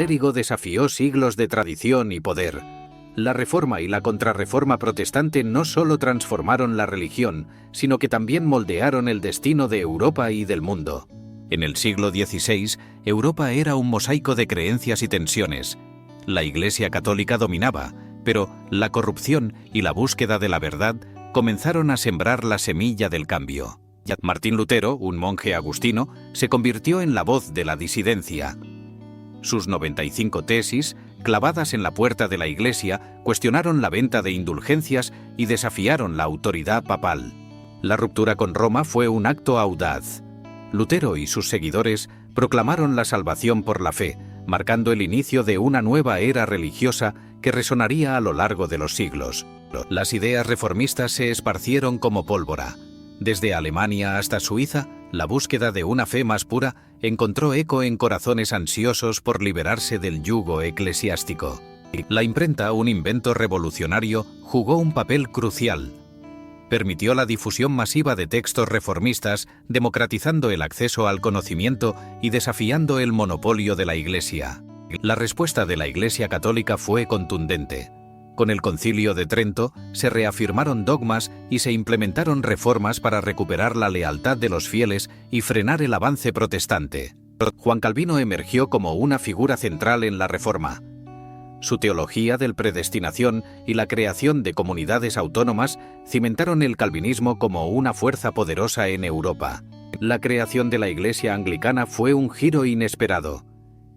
clérigo desafió siglos de tradición y poder. La Reforma y la Contrarreforma protestante no solo transformaron la religión, sino que también moldearon el destino de Europa y del mundo. En el siglo XVI, Europa era un mosaico de creencias y tensiones. La Iglesia católica dominaba, pero la corrupción y la búsqueda de la verdad comenzaron a sembrar la semilla del cambio. Martín Lutero, un monje agustino, se convirtió en la voz de la disidencia. Sus 95 tesis, clavadas en la puerta de la Iglesia, cuestionaron la venta de indulgencias y desafiaron la autoridad papal. La ruptura con Roma fue un acto audaz. Lutero y sus seguidores proclamaron la salvación por la fe, marcando el inicio de una nueva era religiosa que resonaría a lo largo de los siglos. Las ideas reformistas se esparcieron como pólvora. Desde Alemania hasta Suiza, la búsqueda de una fe más pura encontró eco en corazones ansiosos por liberarse del yugo eclesiástico. La imprenta, un invento revolucionario, jugó un papel crucial. Permitió la difusión masiva de textos reformistas, democratizando el acceso al conocimiento y desafiando el monopolio de la Iglesia. La respuesta de la Iglesia católica fue contundente. Con el Concilio de Trento se reafirmaron dogmas y se implementaron reformas para recuperar la lealtad de los fieles y frenar el avance protestante. Juan Calvino emergió como una figura central en la Reforma. Su teología de predestinación y la creación de comunidades autónomas cimentaron el calvinismo como una fuerza poderosa en Europa. La creación de la Iglesia anglicana fue un giro inesperado.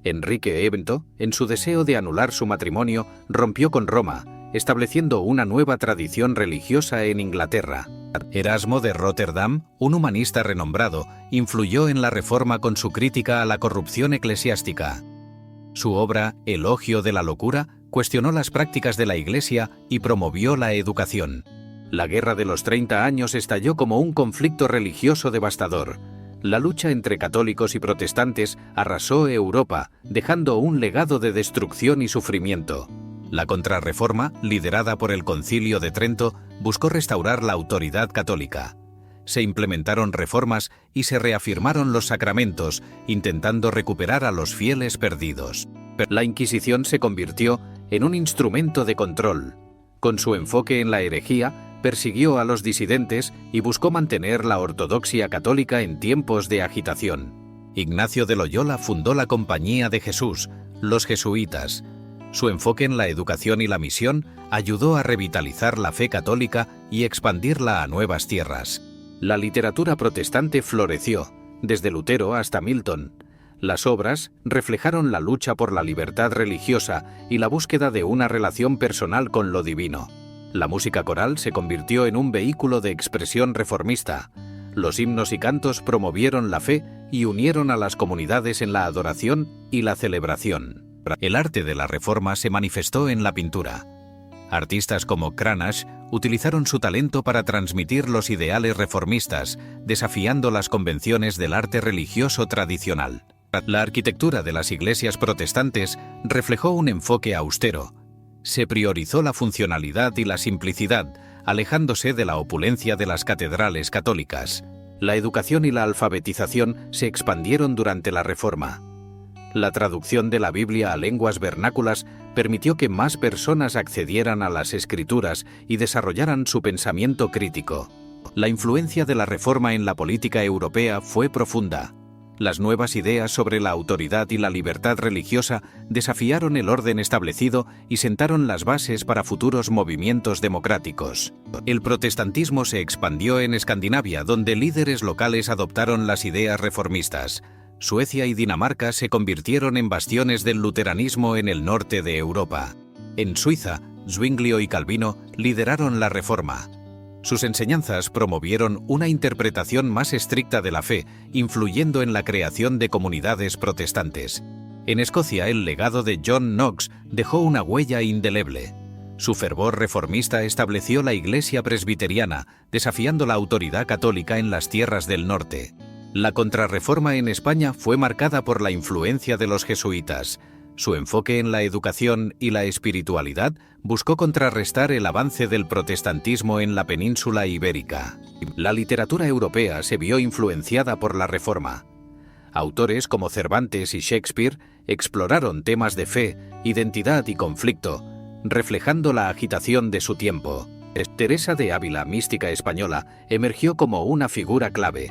Enrique VIII, en su deseo de anular su matrimonio, rompió con Roma, estableciendo una nueva tradición religiosa en Inglaterra. Erasmo de Rotterdam, un humanista renombrado, influyó en la Reforma con su crítica a la corrupción eclesiástica. Su obra, Elogio de la locura, cuestionó las prácticas de la Iglesia y promovió la educación. La Guerra de los 30 años estalló como un conflicto religioso devastador. La lucha entre católicos y protestantes arrasó Europa, dejando un legado de destrucción y sufrimiento. La Contrarreforma, liderada por el Concilio de Trento, buscó restaurar la autoridad católica. Se implementaron reformas y se reafirmaron los sacramentos, intentando recuperar a los fieles perdidos. La Inquisición se convirtió en un instrumento de control. Con su enfoque en la herejía, persiguió a los disidentes y buscó mantener la ortodoxia católica en tiempos de agitación. Ignacio de Loyola fundó la Compañía de Jesús, los jesuitas. Su enfoque en la educación y la misión ayudó a revitalizar la fe católica y expandirla a nuevas tierras. La literatura protestante floreció, desde Lutero hasta Milton. Las obras reflejaron la lucha por la libertad religiosa y la búsqueda de una relación personal con lo divino. La música coral se convirtió en un vehículo de expresión reformista. Los himnos y cantos promovieron la fe y unieron a las comunidades en la adoración y la celebración. El arte de la Reforma se manifestó en la pintura. Artistas como Cranach utilizaron su talento para transmitir los ideales reformistas, desafiando las convenciones del arte religioso tradicional. La arquitectura de las iglesias protestantes reflejó un enfoque austero. Se priorizó la funcionalidad y la simplicidad, alejándose de la opulencia de las catedrales católicas. La educación y la alfabetización se expandieron durante la Reforma. La traducción de la Biblia a lenguas vernáculas permitió que más personas accedieran a las Escrituras y desarrollaran su pensamiento crítico. La influencia de la Reforma en la política europea fue profunda. Las nuevas ideas sobre la autoridad y la libertad religiosa desafiaron el orden establecido y sentaron las bases para futuros movimientos democráticos. El protestantismo se expandió en Escandinavia, donde líderes locales adoptaron las ideas reformistas. Suecia y Dinamarca se convirtieron en bastiones del luteranismo en el norte de Europa. En Suiza, Zwinglio y Calvino lideraron la Reforma. Sus enseñanzas promovieron una interpretación más estricta de la fe, influyendo en la creación de comunidades protestantes. En Escocia, el legado de John Knox dejó una huella indeleble. Su fervor reformista estableció la Iglesia presbiteriana, desafiando la autoridad católica en las tierras del norte. La Contrarreforma en España fue marcada por la influencia de los jesuitas. Su enfoque en la educación y la espiritualidad buscó contrarrestar el avance del protestantismo en la península ibérica. La literatura europea se vio influenciada por la Reforma. Autores como Cervantes y Shakespeare exploraron temas de fe, identidad y conflicto, reflejando la agitación de su tiempo. Teresa de Ávila, mística española, emergió como una figura clave.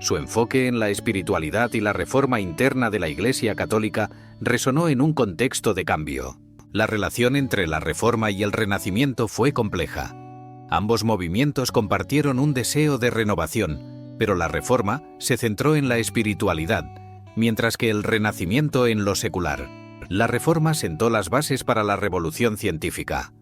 Su enfoque en la espiritualidad y la reforma interna de la Iglesia Católica resonó en un contexto de cambio. La relación entre la Reforma y el Renacimiento fue compleja. Ambos movimientos compartieron un deseo de renovación, pero la Reforma se centró en la espiritualidad, mientras que el Renacimiento en lo secular. La Reforma sentó las bases para la revolución científica.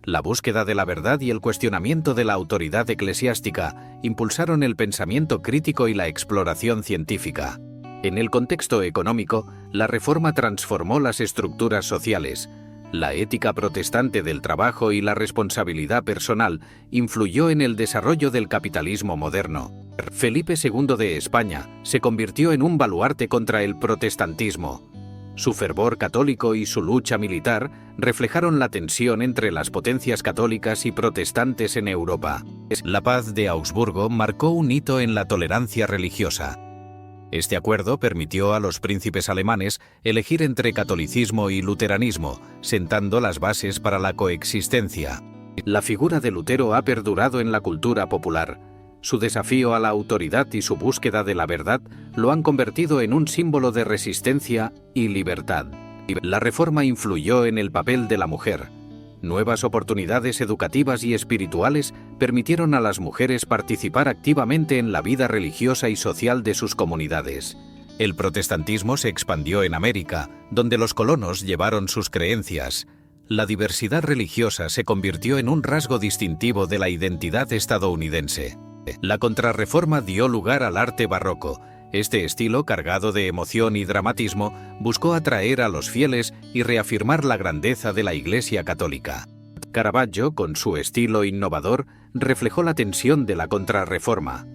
La búsqueda de la verdad y el cuestionamiento de la autoridad eclesiástica impulsaron el pensamiento crítico y la exploración científica. En el contexto económico, la Reforma transformó las estructuras sociales. La ética protestante del trabajo y la responsabilidad personal influyó en el desarrollo del capitalismo moderno. Felipe II de España se convirtió en un baluarte contra el protestantismo. Su fervor católico y su lucha militar reflejaron la tensión entre las potencias católicas y protestantes en Europa. La Paz de Augsburgo marcó un hito en la tolerancia religiosa. Este acuerdo permitió a los príncipes alemanes elegir entre catolicismo y luteranismo, sentando las bases para la coexistencia. La figura de Lutero ha perdurado en la cultura popular. Su desafío a la autoridad y su búsqueda de la verdad lo han convertido en un símbolo de resistencia y libertad. La Reforma influyó en el papel de la mujer. Nuevas oportunidades educativas y espirituales permitieron a las mujeres participar activamente en la vida religiosa y social de sus comunidades. El protestantismo se expandió en América, donde los colonos llevaron sus creencias. La diversidad religiosa se convirtió en un rasgo distintivo de la identidad estadounidense. La Contrarreforma dio lugar al arte barroco. Este estilo, cargado de emoción y dramatismo, buscó atraer a los fieles y reafirmar la grandeza de la Iglesia Católica. Caravaggio, con su estilo innovador, reflejó la tensión de la Contrarreforma.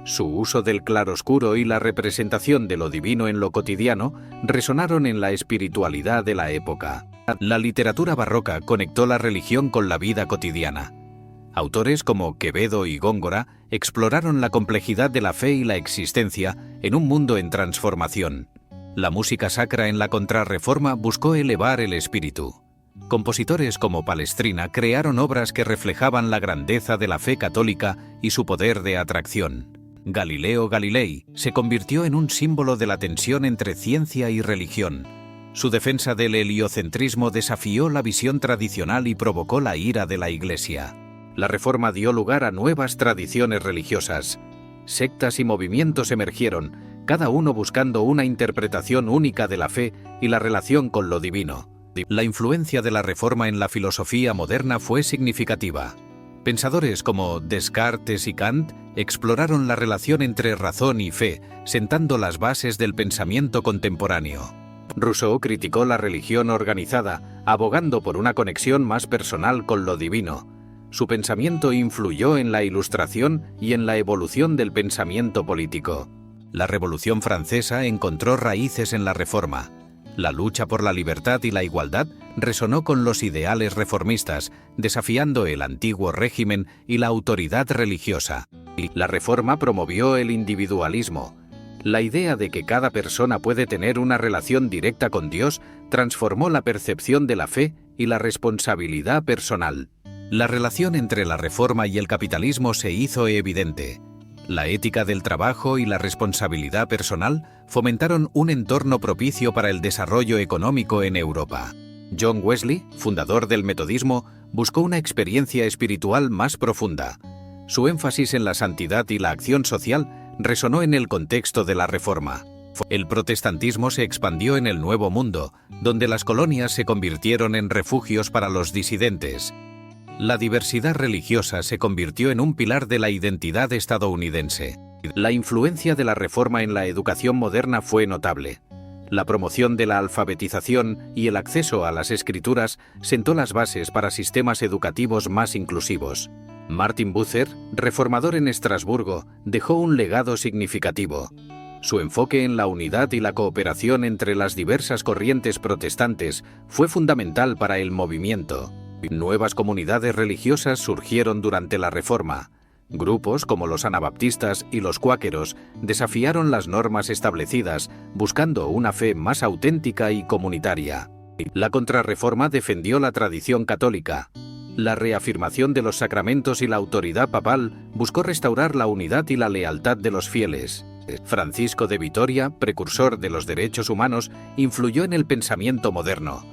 Su uso del claroscuro y la representación de lo divino en lo cotidiano resonaron en la espiritualidad de la época. La literatura barroca conectó la religión con la vida cotidiana. Autores como Quevedo y Góngora exploraron la complejidad de la fe y la existencia en un mundo en transformación. La música sacra en la Contrarreforma buscó elevar el espíritu. Compositores como Palestrina crearon obras que reflejaban la grandeza de la fe católica y su poder de atracción. Galileo Galilei se convirtió en un símbolo de la tensión entre ciencia y religión. Su defensa del heliocentrismo desafió la visión tradicional y provocó la ira de la Iglesia. La Reforma dio lugar a nuevas tradiciones religiosas. Sectas y movimientos emergieron, cada uno buscando una interpretación única de la fe y la relación con lo divino. La influencia de la Reforma en la filosofía moderna fue significativa. Pensadores como Descartes y Kant exploraron la relación entre razón y fe, sentando las bases del pensamiento contemporáneo. Rousseau criticó la religión organizada, abogando por una conexión más personal con lo divino. Su pensamiento influyó en la Ilustración y en la evolución del pensamiento político. La Revolución Francesa encontró raíces en la Reforma. La lucha por la libertad y la igualdad resonó con los ideales reformistas, desafiando el antiguo régimen y la autoridad religiosa. La Reforma promovió el individualismo. La idea de que cada persona puede tener una relación directa con Dios transformó la percepción de la fe y la responsabilidad personal. La relación entre la Reforma y el capitalismo se hizo evidente. La ética del trabajo y la responsabilidad personal fomentaron un entorno propicio para el desarrollo económico en Europa. John Wesley, fundador del metodismo, buscó una experiencia espiritual más profunda. Su énfasis en la santidad y la acción social resonó en el contexto de la Reforma. El protestantismo se expandió en el Nuevo Mundo, donde las colonias se convirtieron en refugios para los disidentes. La diversidad religiosa se convirtió en un pilar de la identidad estadounidense. La influencia de la Reforma en la educación moderna fue notable. La promoción de la alfabetización y el acceso a las escrituras sentó las bases para sistemas educativos más inclusivos. Martin Bucer, reformador en Estrasburgo, dejó un legado significativo. Su enfoque en la unidad y la cooperación entre las diversas corrientes protestantes fue fundamental para el movimiento. Nuevas comunidades religiosas surgieron durante la Reforma. Grupos como los anabaptistas y los cuáqueros desafiaron las normas establecidas, buscando una fe más auténtica y comunitaria. La Contrarreforma defendió la tradición católica. La reafirmación de los sacramentos y la autoridad papal buscó restaurar la unidad y la lealtad de los fieles. Francisco de Vitoria, precursor de los derechos humanos, influyó en el pensamiento moderno.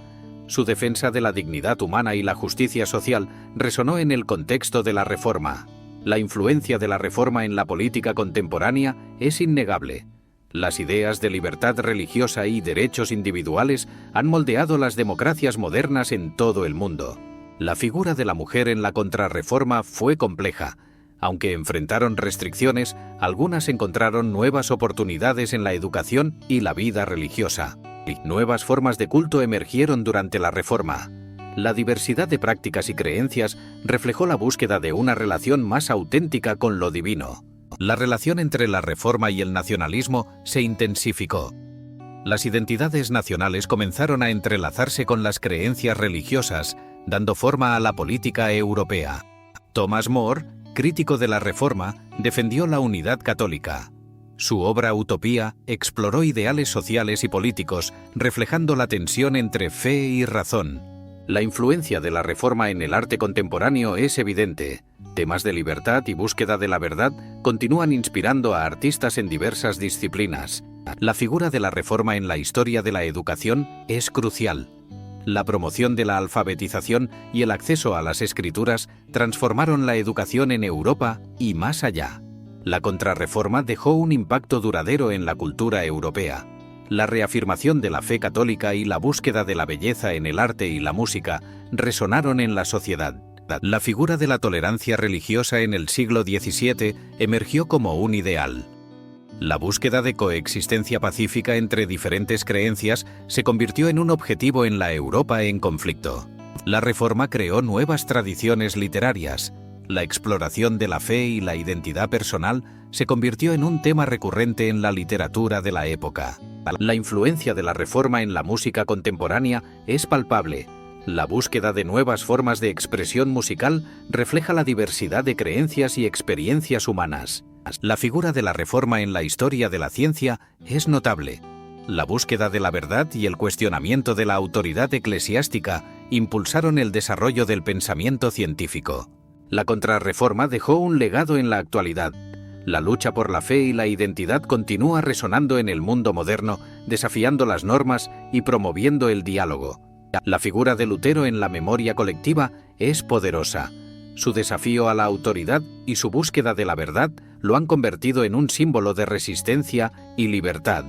Su defensa de la dignidad humana y la justicia social resonó en el contexto de la Reforma. La influencia de la Reforma en la política contemporánea es innegable. Las ideas de libertad religiosa y derechos individuales han moldeado las democracias modernas en todo el mundo. La figura de la mujer en la Contrarreforma fue compleja. Aunque enfrentaron restricciones, algunas encontraron nuevas oportunidades en la educación y la vida religiosa. Nuevas formas de culto emergieron durante la Reforma. La diversidad de prácticas y creencias reflejó la búsqueda de una relación más auténtica con lo divino. La relación entre la Reforma y el nacionalismo se intensificó. Las identidades nacionales comenzaron a entrelazarse con las creencias religiosas, dando forma a la política europea. Thomas More, crítico de la Reforma, defendió la unidad católica. Su obra Utopía exploró ideales sociales y políticos, reflejando la tensión entre fe y razón. La influencia de la Reforma en el arte contemporáneo es evidente. Temas de libertad y búsqueda de la verdad continúan inspirando a artistas en diversas disciplinas. La figura de la Reforma en la historia de la educación es crucial. La promoción de la alfabetización y el acceso a las escrituras transformaron la educación en Europa y más allá. La Contrarreforma dejó un impacto duradero en la cultura europea. La reafirmación de la fe católica y la búsqueda de la belleza en el arte y la música resonaron en la sociedad. La figura de la tolerancia religiosa en el siglo XVII emergió como un ideal. La búsqueda de coexistencia pacífica entre diferentes creencias se convirtió en un objetivo en la Europa en conflicto. La Reforma creó nuevas tradiciones literarias. La exploración de la fe y la identidad personal se convirtió en un tema recurrente en la literatura de la época. La influencia de la Reforma en la música contemporánea es palpable. La búsqueda de nuevas formas de expresión musical refleja la diversidad de creencias y experiencias humanas. La figura de la Reforma en la historia de la ciencia es notable. La búsqueda de la verdad y el cuestionamiento de la autoridad eclesiástica impulsaron el desarrollo del pensamiento científico. La Contrarreforma dejó un legado en la actualidad. La lucha por la fe y la identidad continúa resonando en el mundo moderno, desafiando las normas y promoviendo el diálogo. La figura de Lutero en la memoria colectiva es poderosa. Su desafío a la autoridad y su búsqueda de la verdad lo han convertido en un símbolo de resistencia y libertad.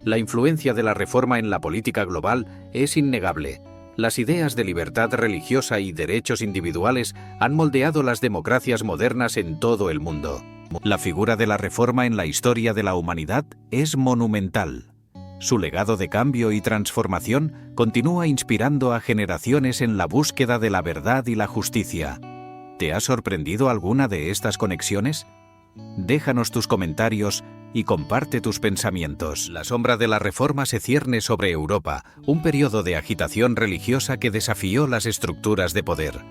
La influencia de la Reforma en la política global es innegable. Las ideas de libertad religiosa y derechos individuales han moldeado las democracias modernas en todo el mundo. La figura de la Reforma en la historia de la humanidad es monumental. Su legado de cambio y transformación continúa inspirando a generaciones en la búsqueda de la verdad y la justicia. ¿Te ha sorprendido alguna de estas conexiones? Déjanos tus comentarios y comparte tus pensamientos. La sombra de la Reforma se cierne sobre Europa, un periodo de agitación religiosa que desafió las estructuras de poder.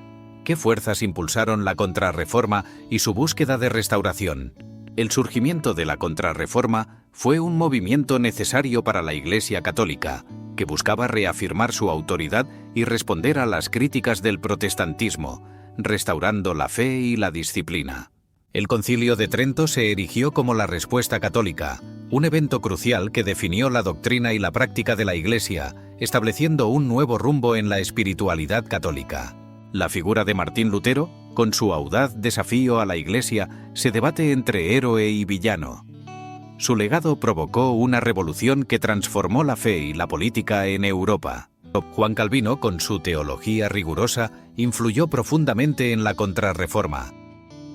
¿Qué fuerzas impulsaron la Contrarreforma y su búsqueda de restauración? El surgimiento de la Contrarreforma fue un movimiento necesario para la Iglesia Católica, que buscaba reafirmar su autoridad y responder a las críticas del protestantismo, restaurando la fe y la disciplina. El Concilio de Trento se erigió como la respuesta católica, un evento crucial que definió la doctrina y la práctica de la Iglesia, estableciendo un nuevo rumbo en la espiritualidad católica. La figura de Martín Lutero, con su audaz desafío a la Iglesia, se debate entre héroe y villano. Su legado provocó una revolución que transformó la fe y la política en Europa. Juan Calvino, con su teología rigurosa, influyó profundamente en la Contrarreforma.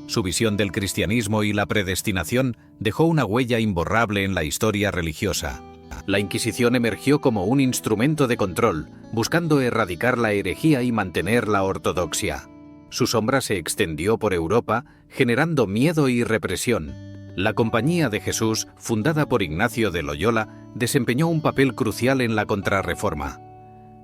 Su visión del cristianismo y la predestinación dejó una huella imborrable en la historia religiosa. La Inquisición emergió como un instrumento de control, buscando erradicar la herejía y mantener la ortodoxia. Su sombra se extendió por Europa, generando miedo y represión. La Compañía de Jesús, fundada por Ignacio de Loyola, desempeñó un papel crucial en la Contrarreforma.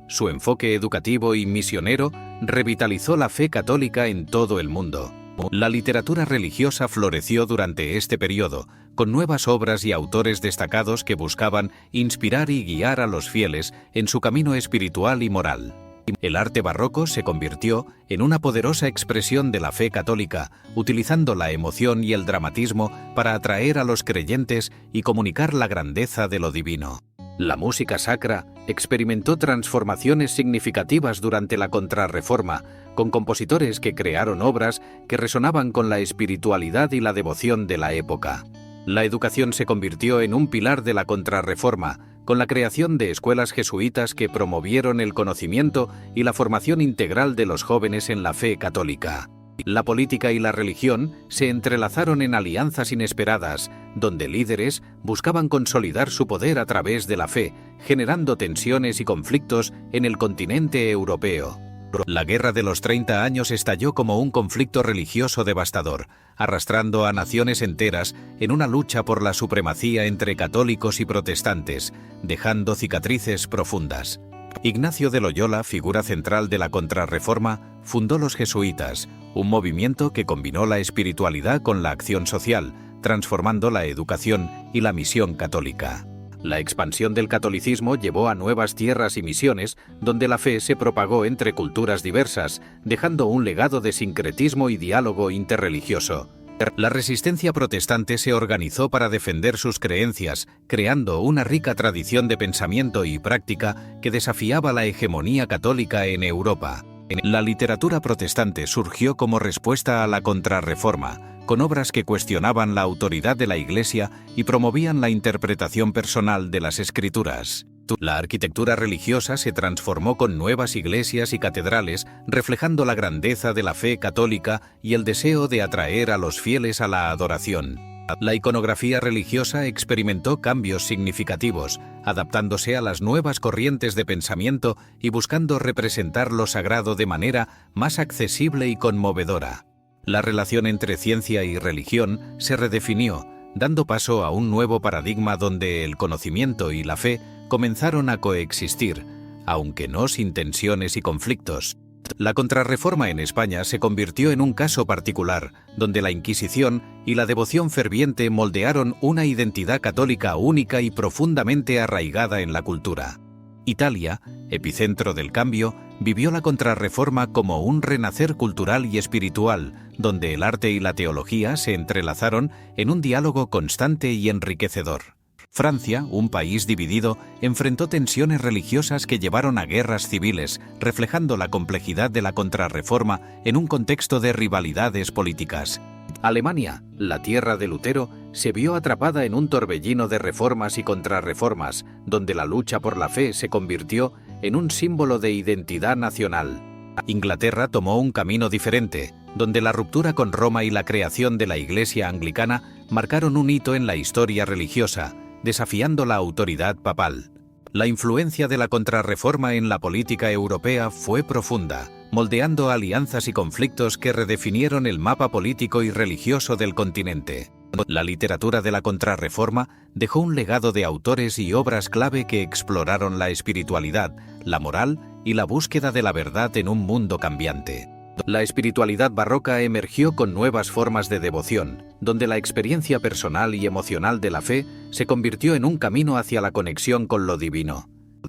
Su enfoque educativo y misionero revitalizó la fe católica en todo el mundo. La literatura religiosa floreció durante este periodo, con nuevas obras y autores destacados que buscaban inspirar y guiar a los fieles en su camino espiritual y moral. El arte barroco se convirtió en una poderosa expresión de la fe católica, utilizando la emoción y el dramatismo para atraer a los creyentes y comunicar la grandeza de lo divino. La música sacra experimentó transformaciones significativas durante la Contrarreforma, con compositores que crearon obras que resonaban con la espiritualidad y la devoción de la época. La educación se convirtió en un pilar de la Contrarreforma, con la creación de escuelas jesuitas que promovieron el conocimiento y la formación integral de los jóvenes en la fe católica. La política y la religión se entrelazaron en alianzas inesperadas, donde líderes buscaban consolidar su poder a través de la fe, generando tensiones y conflictos en el continente europeo. La Guerra de los 30 años estalló como un conflicto religioso devastador, arrastrando a naciones enteras en una lucha por la supremacía entre católicos y protestantes, dejando cicatrices profundas. Ignacio de Loyola, figura central de la Contrarreforma, fundó los jesuitas, un movimiento que combinó la espiritualidad con la acción social, transformando la educación y la misión católica. La expansión del catolicismo llevó a nuevas tierras y misiones, donde la fe se propagó entre culturas diversas, dejando un legado de sincretismo y diálogo interreligioso. La resistencia protestante se organizó para defender sus creencias, creando una rica tradición de pensamiento y práctica que desafiaba la hegemonía católica en Europa. La literatura protestante surgió como respuesta a la Contrarreforma, con obras que cuestionaban la autoridad de la Iglesia y promovían la interpretación personal de las Escrituras. La arquitectura religiosa se transformó con nuevas iglesias y catedrales, reflejando la grandeza de la fe católica y el deseo de atraer a los fieles a la adoración. La iconografía religiosa experimentó cambios significativos, adaptándose a las nuevas corrientes de pensamiento y buscando representar lo sagrado de manera más accesible y conmovedora. La relación entre ciencia y religión se redefinió, dando paso a un nuevo paradigma donde el conocimiento y la fe comenzaron a coexistir, aunque no sin tensiones y conflictos. La Contrarreforma en España se convirtió en un caso particular, donde la Inquisición y la devoción ferviente moldearon una identidad católica única y profundamente arraigada en la cultura. Italia, epicentro del cambio, vivió la Contrarreforma como un renacer cultural y espiritual, donde el arte y la teología se entrelazaron en un diálogo constante y enriquecedor. Francia, un país dividido, enfrentó tensiones religiosas que llevaron a guerras civiles, reflejando la complejidad de la Contrarreforma en un contexto de rivalidades políticas. Alemania, la tierra de Lutero, se vio atrapada en un torbellino de reformas y contrarreformas, donde la lucha por la fe se convirtió en un símbolo de identidad nacional. Inglaterra tomó un camino diferente, donde la ruptura con Roma y la creación de la Iglesia anglicana marcaron un hito en la historia religiosa, desafiando la autoridad papal. La influencia de la Contrarreforma en la política europea fue profunda, moldeando alianzas y conflictos que redefinieron el mapa político y religioso del continente. La literatura de la Contrarreforma dejó un legado de autores y obras clave que exploraron la espiritualidad, la moral y la búsqueda de la verdad en un mundo cambiante. La espiritualidad barroca emergió con nuevas formas de devoción, donde la experiencia personal y emocional de la fe se convirtió en un camino hacia la conexión con lo divino.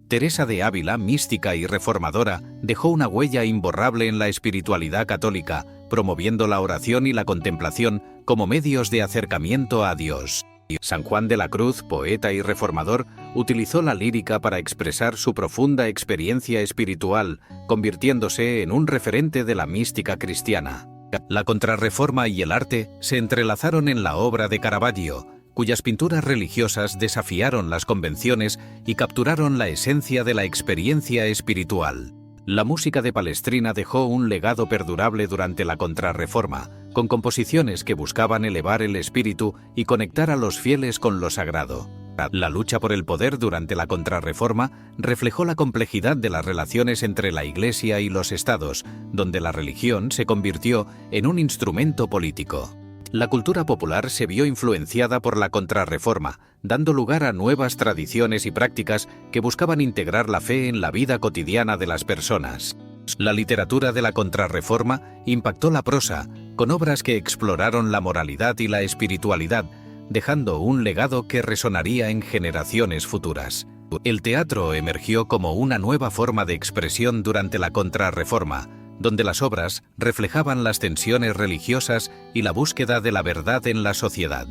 Teresa de Ávila, mística y reformadora, dejó una huella imborrable en la espiritualidad católica, promoviendo la oración y la contemplación como medios de acercamiento a Dios. San Juan de la Cruz, poeta y reformador, utilizó la lírica para expresar su profunda experiencia espiritual, convirtiéndose en un referente de la mística cristiana. La Contrarreforma y el arte se entrelazaron en la obra de Caravaggio, cuyas pinturas religiosas desafiaron las convenciones y capturaron la esencia de la experiencia espiritual. La música de Palestrina dejó un legado perdurable durante la Contrarreforma, con composiciones que buscaban elevar el espíritu y conectar a los fieles con lo sagrado. La lucha por el poder durante la Contrarreforma reflejó la complejidad de las relaciones entre la Iglesia y los estados, donde la religión se convirtió en un instrumento político. La cultura popular se vio influenciada por la Contrarreforma, dando lugar a nuevas tradiciones y prácticas que buscaban integrar la fe en la vida cotidiana de las personas. La literatura de la Contrarreforma impactó la prosa, con obras que exploraron la moralidad y la espiritualidad, dejando un legado que resonaría en generaciones futuras. El teatro emergió como una nueva forma de expresión durante la Contrarreforma, donde las obras reflejaban las tensiones religiosas y la búsqueda de la verdad en la sociedad.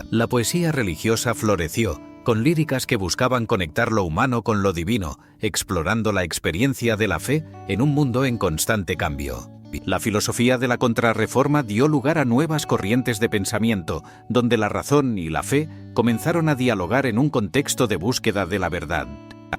La poesía religiosa floreció, con líricas que buscaban conectar lo humano con lo divino, explorando la experiencia de la fe en un mundo en constante cambio. La filosofía de la Contrarreforma dio lugar a nuevas corrientes de pensamiento, donde la razón y la fe comenzaron a dialogar en un contexto de búsqueda de la verdad.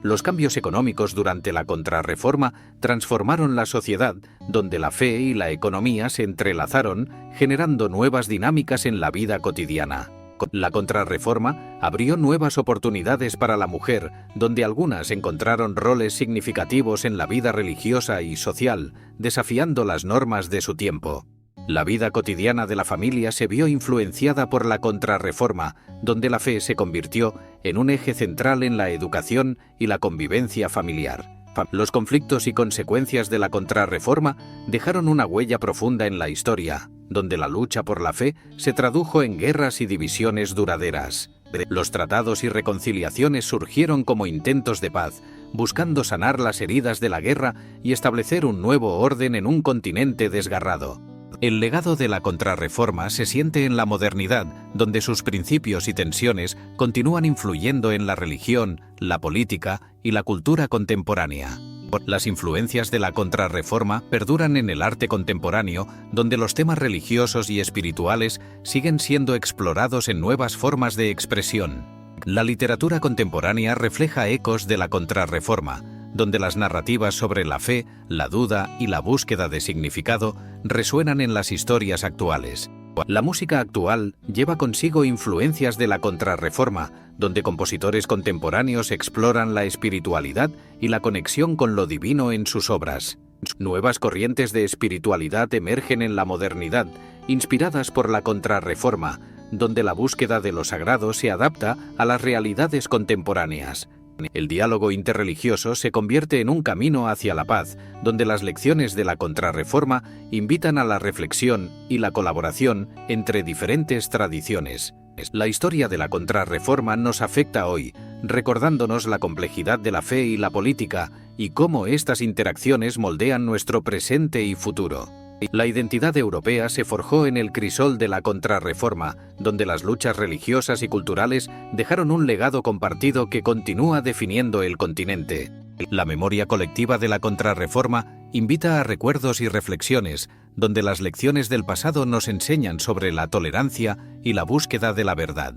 Los cambios económicos durante la Contrarreforma transformaron la sociedad, donde la fe y la economía se entrelazaron, generando nuevas dinámicas en la vida cotidiana. La Contrarreforma abrió nuevas oportunidades para la mujer, donde algunas encontraron roles significativos en la vida religiosa y social, desafiando las normas de su tiempo. La vida cotidiana de la familia se vio influenciada por la Contrarreforma, donde la fe se convirtió en un eje central en la educación y la convivencia familiar. Los conflictos y consecuencias de la Contrarreforma dejaron una huella profunda en la historia, donde la lucha por la fe se tradujo en guerras y divisiones duraderas. Los tratados y reconciliaciones surgieron como intentos de paz, buscando sanar las heridas de la guerra y establecer un nuevo orden en un continente desgarrado. El legado de la Contrarreforma se siente en la modernidad, donde sus principios y tensiones continúan influyendo en la religión, la política y la cultura contemporánea. Las influencias de la Contrarreforma perduran en el arte contemporáneo, donde los temas religiosos y espirituales siguen siendo explorados en nuevas formas de expresión. La literatura contemporánea refleja ecos de la Contrarreforma, donde las narrativas sobre la fe, la duda y la búsqueda de significado resuenan en las historias actuales. La música actual lleva consigo influencias de la Contrarreforma, donde compositores contemporáneos exploran la espiritualidad y la conexión con lo divino en sus obras. Nuevas corrientes de espiritualidad emergen en la modernidad, inspiradas por la Contrarreforma, donde la búsqueda de lo sagrado se adapta a las realidades contemporáneas. El diálogo interreligioso se convierte en un camino hacia la paz, donde las lecciones de la Contrarreforma invitan a la reflexión y la colaboración entre diferentes tradiciones. La historia de la Contrarreforma nos afecta hoy, recordándonos la complejidad de la fe y la política y cómo estas interacciones moldean nuestro presente y futuro. La identidad europea se forjó en el crisol de la Contrarreforma, donde las luchas religiosas y culturales dejaron un legado compartido que continúa definiendo el continente. La memoria colectiva de la Contrarreforma invita a recuerdos y reflexiones, donde las lecciones del pasado nos enseñan sobre la tolerancia y la búsqueda de la verdad.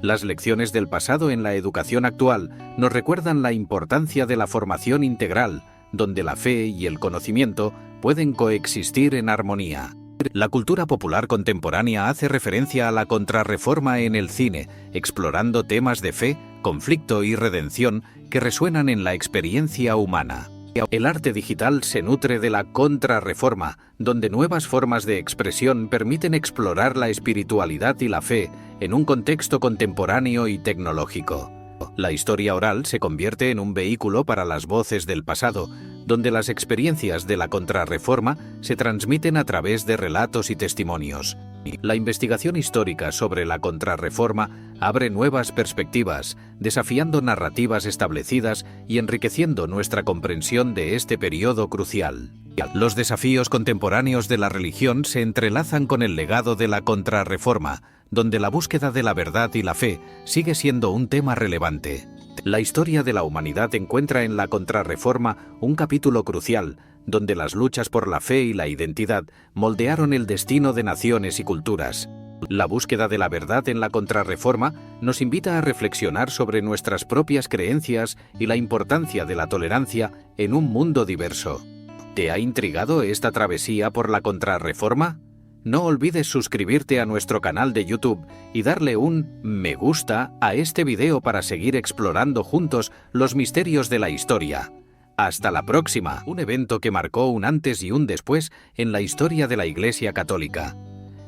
Las lecciones del pasado en la educación actual nos recuerdan la importancia de la formación integral, donde la fe y el conocimiento pueden coexistir en armonía. La cultura popular contemporánea hace referencia a la Contrarreforma en el cine, explorando temas de fe, conflicto y redención que resuenan en la experiencia humana. El arte digital se nutre de la Contrarreforma, donde nuevas formas de expresión permiten explorar la espiritualidad y la fe en un contexto contemporáneo y tecnológico. La historia oral se convierte en un vehículo para las voces del pasado, donde las experiencias de la Contrarreforma se transmiten a través de relatos y testimonios. La investigación histórica sobre la Contrarreforma abre nuevas perspectivas, desafiando narrativas establecidas y enriqueciendo nuestra comprensión de este periodo crucial. Los desafíos contemporáneos de la religión se entrelazan con el legado de la Contrarreforma, donde la búsqueda de la verdad y la fe sigue siendo un tema relevante. La historia de la humanidad encuentra en la Contrarreforma un capítulo crucial, donde las luchas por la fe y la identidad moldearon el destino de naciones y culturas. La búsqueda de la verdad en la Contrarreforma nos invita a reflexionar sobre nuestras propias creencias y la importancia de la tolerancia en un mundo diverso. ¿Te ha intrigado esta travesía por la Contrarreforma? No olvides suscribirte a nuestro canal de YouTube y darle un me gusta a este video para seguir explorando juntos los misterios de la historia. ¡Hasta la próxima! Un evento que marcó un antes y un después en la historia de la Iglesia Católica.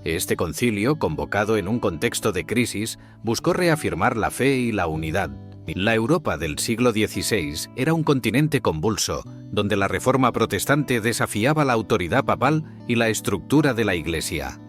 Este concilio, convocado en un contexto de crisis, buscó reafirmar la fe y la unidad. La Europa del siglo XVI era un continente convulso, donde la reforma protestante desafiaba la autoridad papal y la estructura de la Iglesia.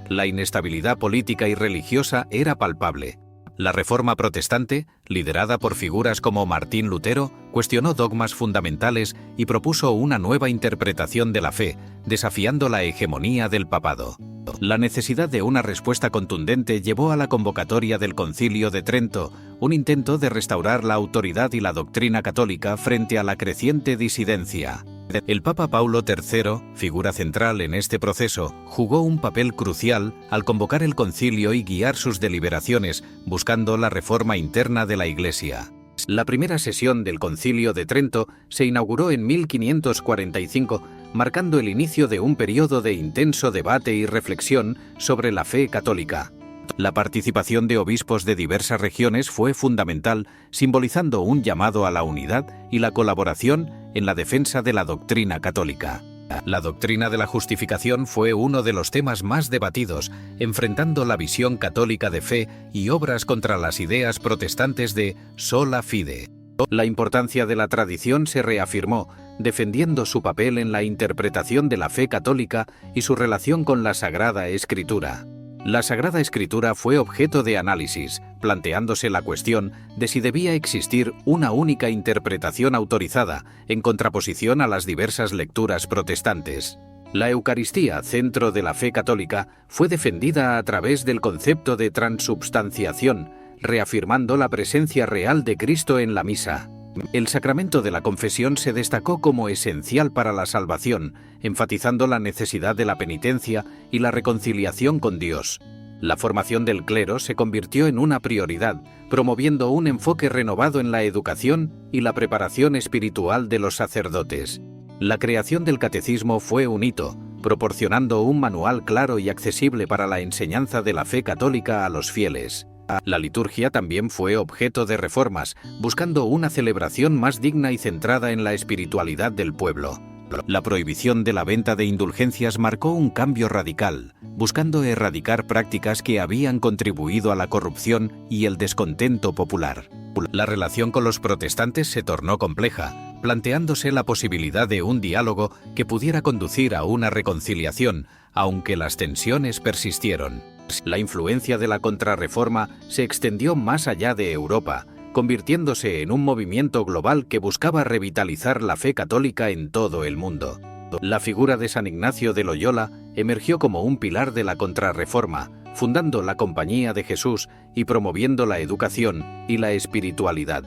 La inestabilidad política y religiosa era palpable. La Reforma protestante, liderada por figuras como Martín Lutero, cuestionó dogmas fundamentales y propuso una nueva interpretación de la fe, desafiando la hegemonía del papado. La necesidad de una respuesta contundente llevó a la convocatoria del Concilio de Trento, un intento de restaurar la autoridad y la doctrina católica frente a la creciente disidencia. El Papa Paulo III, figura central en este proceso, jugó un papel crucial al convocar el concilio y guiar sus deliberaciones, buscando la reforma interna de la Iglesia. La primera sesión del Concilio de Trento se inauguró en 1545, marcando el inicio de un periodo de intenso debate y reflexión sobre la fe católica. La participación de obispos de diversas regiones fue fundamental, simbolizando un llamado a la unidad y la colaboración en la defensa de la doctrina católica. La doctrina de la justificación fue uno de los temas más debatidos, enfrentando la visión católica de fe y obras contra las ideas protestantes de sola fide. La importancia de la tradición se reafirmó, defendiendo su papel en la interpretación de la fe católica y su relación con la Sagrada Escritura. La Sagrada Escritura fue objeto de análisis, planteándose la cuestión de si debía existir una única interpretación autorizada, en contraposición a las diversas lecturas protestantes. La Eucaristía, centro de la fe católica, fue defendida a través del concepto de transubstanciación, reafirmando la presencia real de Cristo en la misa. El sacramento de la confesión se destacó como esencial para la salvación, enfatizando la necesidad de la penitencia y la reconciliación con Dios. La formación del clero se convirtió en una prioridad, promoviendo un enfoque renovado en la educación y la preparación espiritual de los sacerdotes. La creación del catecismo fue un hito, proporcionando un manual claro y accesible para la enseñanza de la fe católica a los fieles. La liturgia también fue objeto de reformas, buscando una celebración más digna y centrada en la espiritualidad del pueblo. La prohibición de la venta de indulgencias marcó un cambio radical, buscando erradicar prácticas que habían contribuido a la corrupción y el descontento popular. La relación con los protestantes se tornó compleja, planteándose la posibilidad de un diálogo que pudiera conducir a una reconciliación, aunque las tensiones persistieron. La influencia de la Contrarreforma se extendió más allá de Europa, convirtiéndose en un movimiento global que buscaba revitalizar la fe católica en todo el mundo. La figura de San Ignacio de Loyola emergió como un pilar de la Contrarreforma, fundando la Compañía de Jesús y promoviendo la educación y la espiritualidad.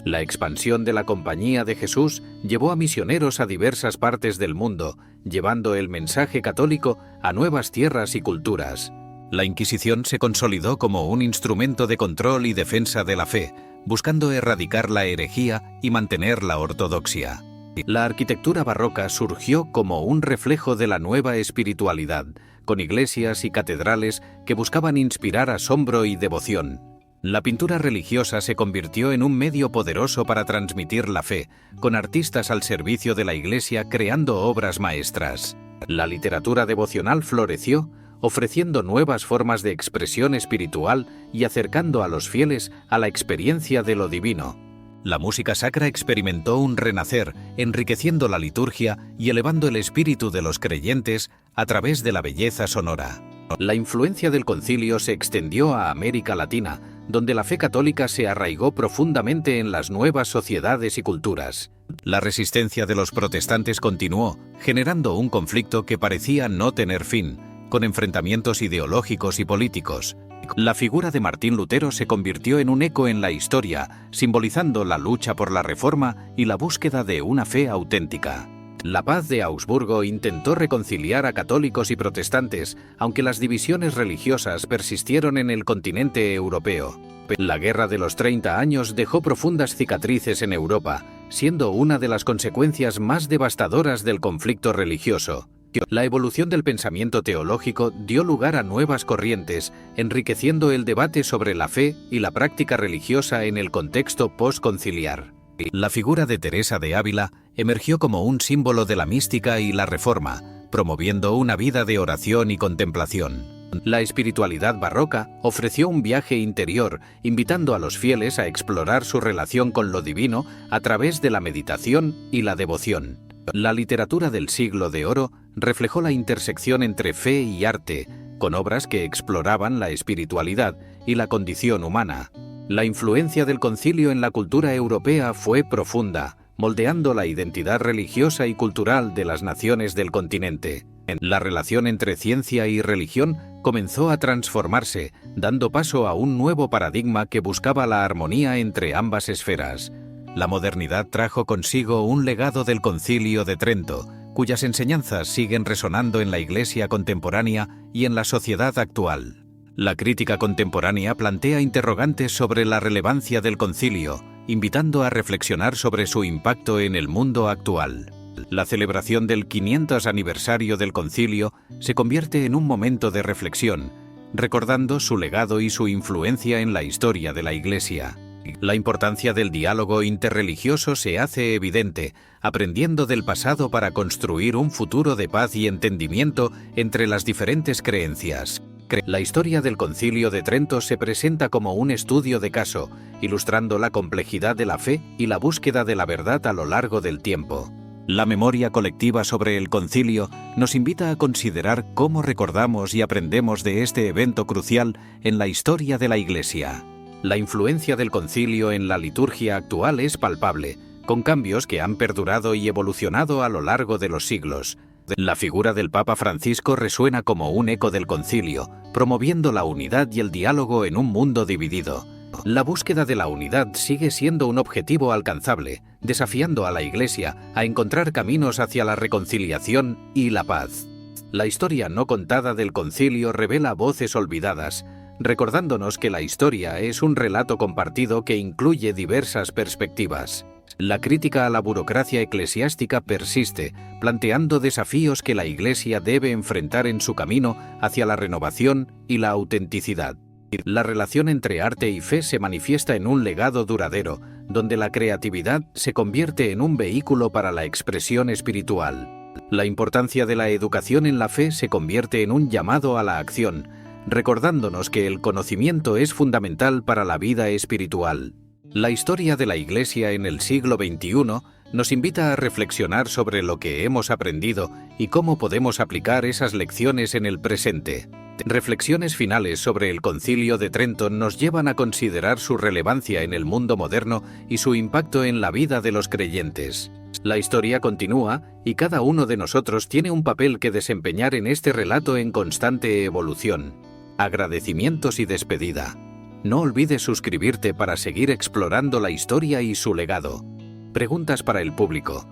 La expansión de la Compañía de Jesús llevó a misioneros a diversas partes del mundo, llevando el mensaje católico a nuevas tierras y culturas. La Inquisición se consolidó como un instrumento de control y defensa de la fe, buscando erradicar la herejía y mantener la ortodoxia. La arquitectura barroca surgió como un reflejo de la nueva espiritualidad, con iglesias y catedrales que buscaban inspirar asombro y devoción. La pintura religiosa se convirtió en un medio poderoso para transmitir la fe, con artistas al servicio de la Iglesia creando obras maestras. La literatura devocional floreció, ofreciendo nuevas formas de expresión espiritual y acercando a los fieles a la experiencia de lo divino. La música sacra experimentó un renacer, enriqueciendo la liturgia y elevando el espíritu de los creyentes a través de la belleza sonora. La influencia del concilio se extendió a América Latina, donde la fe católica se arraigó profundamente en las nuevas sociedades y culturas. La resistencia de los protestantes continuó, generando un conflicto que parecía no tener fin, con enfrentamientos ideológicos y políticos. La figura de Martín Lutero se convirtió en un eco en la historia, simbolizando la lucha por la reforma y la búsqueda de una fe auténtica. La paz de Augsburgo intentó reconciliar a católicos y protestantes, aunque las divisiones religiosas persistieron en el continente europeo. La Guerra de los 30 años dejó profundas cicatrices en Europa, siendo una de las consecuencias más devastadoras del conflicto religioso. La evolución del pensamiento teológico dio lugar a nuevas corrientes, enriqueciendo el debate sobre la fe y la práctica religiosa en el contexto postconciliar. La figura de Teresa de Ávila emergió como un símbolo de la mística y la reforma, promoviendo una vida de oración y contemplación. La espiritualidad barroca ofreció un viaje interior, invitando a los fieles a explorar su relación con lo divino a través de la meditación y la devoción. La literatura del Siglo de Oro reflejó la intersección entre fe y arte, con obras que exploraban la espiritualidad y la condición humana. La influencia del concilio en la cultura europea fue profunda, moldeando la identidad religiosa y cultural de las naciones del continente. La relación entre ciencia y religión comenzó a transformarse, dando paso a un nuevo paradigma que buscaba la armonía entre ambas esferas. La modernidad trajo consigo un legado del Concilio de Trento, cuyas enseñanzas siguen resonando en la Iglesia contemporánea y en la sociedad actual. La crítica contemporánea plantea interrogantes sobre la relevancia del concilio, invitando a reflexionar sobre su impacto en el mundo actual. La celebración del 500 aniversario del concilio se convierte en un momento de reflexión, recordando su legado y su influencia en la historia de la Iglesia. La importancia del diálogo interreligioso se hace evidente, aprendiendo del pasado para construir un futuro de paz y entendimiento entre las diferentes creencias. La historia del Concilio de Trento se presenta como un estudio de caso, ilustrando la complejidad de la fe y la búsqueda de la verdad a lo largo del tiempo. La memoria colectiva sobre el concilio nos invita a considerar cómo recordamos y aprendemos de este evento crucial en la historia de la Iglesia. La influencia del concilio en la liturgia actual es palpable, con cambios que han perdurado y evolucionado a lo largo de los siglos. La figura del Papa Francisco resuena como un eco del concilio, promoviendo la unidad y el diálogo en un mundo dividido. La búsqueda de la unidad sigue siendo un objetivo alcanzable, desafiando a la Iglesia a encontrar caminos hacia la reconciliación y la paz. La historia no contada del concilio revela voces olvidadas, recordándonos que la historia es un relato compartido que incluye diversas perspectivas. La crítica a la burocracia eclesiástica persiste, planteando desafíos que la Iglesia debe enfrentar en su camino hacia la renovación y la autenticidad. La relación entre arte y fe se manifiesta en un legado duradero, donde la creatividad se convierte en un vehículo para la expresión espiritual. La importancia de la educación en la fe se convierte en un llamado a la acción, recordándonos que el conocimiento es fundamental para la vida espiritual. La historia de la Iglesia en el siglo XXI nos invita a reflexionar sobre lo que hemos aprendido y cómo podemos aplicar esas lecciones en el presente. Reflexiones finales sobre el Concilio de Trento nos llevan a considerar su relevancia en el mundo moderno y su impacto en la vida de los creyentes. La historia continúa y cada uno de nosotros tiene un papel que desempeñar en este relato en constante evolución. Agradecimientos y despedida. No olvides suscribirte para seguir explorando la historia y su legado. Preguntas para el público.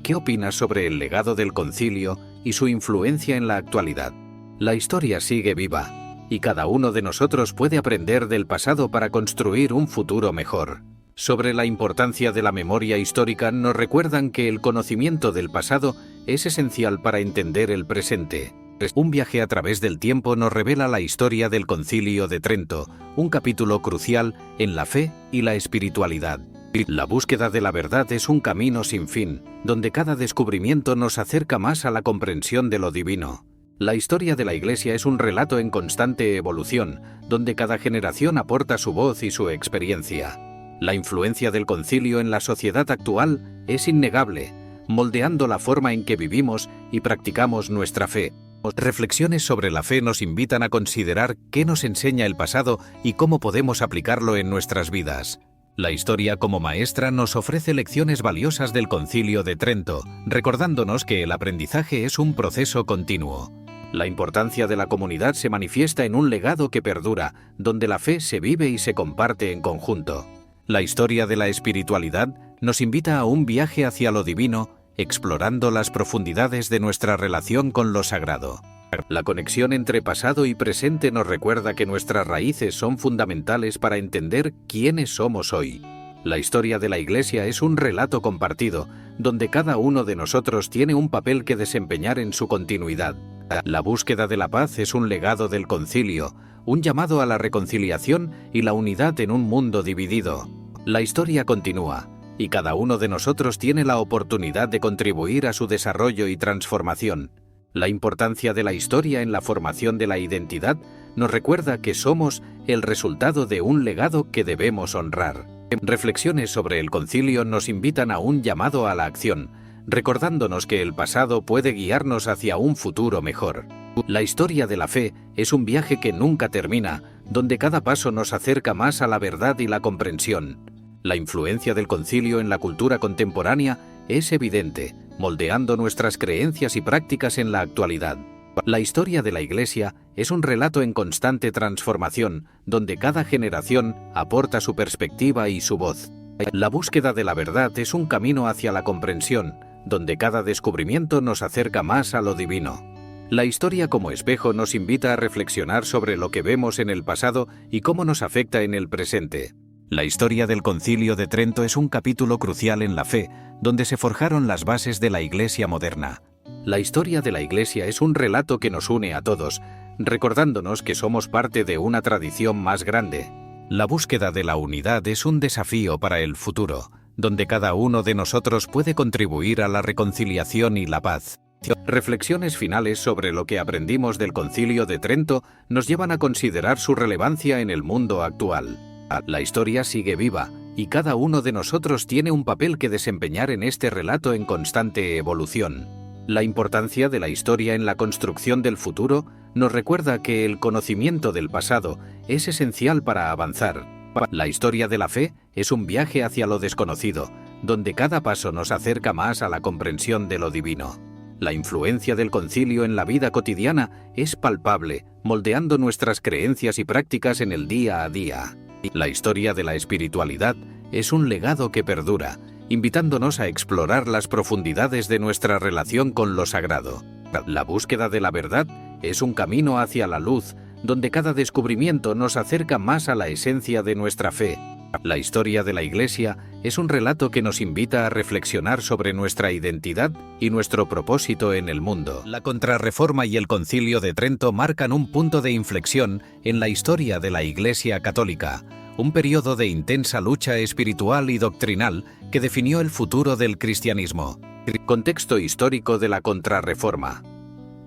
¿Qué opinas sobre el legado del concilio y su influencia en la actualidad? La historia sigue viva, y cada uno de nosotros puede aprender del pasado para construir un futuro mejor. Sobre la importancia de la memoria histórica nos recuerdan que el conocimiento del pasado es esencial para entender el presente. Un viaje a través del tiempo nos revela la historia del Concilio de Trento, un capítulo crucial en la fe y la espiritualidad. La búsqueda de la verdad es un camino sin fin, donde cada descubrimiento nos acerca más a la comprensión de lo divino. La historia de la Iglesia es un relato en constante evolución, donde cada generación aporta su voz y su experiencia. La influencia del concilio en la sociedad actual es innegable, moldeando la forma en que vivimos y practicamos nuestra fe. Reflexiones sobre la fe nos invitan a considerar qué nos enseña el pasado y cómo podemos aplicarlo en nuestras vidas. La historia como maestra nos ofrece lecciones valiosas del Concilio de Trento, recordándonos que el aprendizaje es un proceso continuo. La importancia de la comunidad se manifiesta en un legado que perdura, donde la fe se vive y se comparte en conjunto. La historia de la espiritualidad nos invita a un viaje hacia lo divino, explorando las profundidades de nuestra relación con lo sagrado. La conexión entre pasado y presente nos recuerda que nuestras raíces son fundamentales para entender quiénes somos hoy. La historia de la Iglesia es un relato compartido, donde cada uno de nosotros tiene un papel que desempeñar en su continuidad. La búsqueda de la paz es un legado del concilio, un llamado a la reconciliación y la unidad en un mundo dividido. La historia continúa, y cada uno de nosotros tiene la oportunidad de contribuir a su desarrollo y transformación. La importancia de la historia en la formación de la identidad nos recuerda que somos el resultado de un legado que debemos honrar. Reflexiones sobre el concilio nos invitan a un llamado a la acción, recordándonos que el pasado puede guiarnos hacia un futuro mejor. La historia de la fe es un viaje que nunca termina, donde cada paso nos acerca más a la verdad y la comprensión. La influencia del concilio en la cultura contemporánea es evidente, moldeando nuestras creencias y prácticas en la actualidad. La historia de la Iglesia es un relato en constante transformación, donde cada generación aporta su perspectiva y su voz. La búsqueda de la verdad es un camino hacia la comprensión, donde cada descubrimiento nos acerca más a lo divino. La historia como espejo nos invita a reflexionar sobre lo que vemos en el pasado y cómo nos afecta en el presente. La historia del Concilio de Trento es un capítulo crucial en la fe, donde se forjaron las bases de la Iglesia moderna. La historia de la Iglesia es un relato que nos une a todos, recordándonos que somos parte de una tradición más grande. La búsqueda de la unidad es un desafío para el futuro, donde cada uno de nosotros puede contribuir a la reconciliación y la paz. Reflexiones finales sobre lo que aprendimos del Concilio de Trento nos llevan a considerar su relevancia en el mundo actual. La historia sigue viva, y cada uno de nosotros tiene un papel que desempeñar en este relato en constante evolución. La importancia de la historia en la construcción del futuro nos recuerda que el conocimiento del pasado es esencial para avanzar. La historia de la fe es un viaje hacia lo desconocido, donde cada paso nos acerca más a la comprensión de lo divino. La influencia del concilio en la vida cotidiana es palpable, moldeando nuestras creencias y prácticas en el día a día. La historia de la espiritualidad es un legado que perdura, invitándonos a explorar las profundidades de nuestra relación con lo sagrado. La búsqueda de la verdad es un camino hacia la luz, donde cada descubrimiento nos acerca más a la esencia de nuestra fe. La historia de la Iglesia es un relato que nos invita a reflexionar sobre nuestra identidad y nuestro propósito en el mundo. La Contrarreforma y el Concilio de Trento marcan un punto de inflexión en la historia de la Iglesia católica, un periodo de intensa lucha espiritual y doctrinal que definió el futuro del cristianismo. Contexto histórico de la Contrarreforma.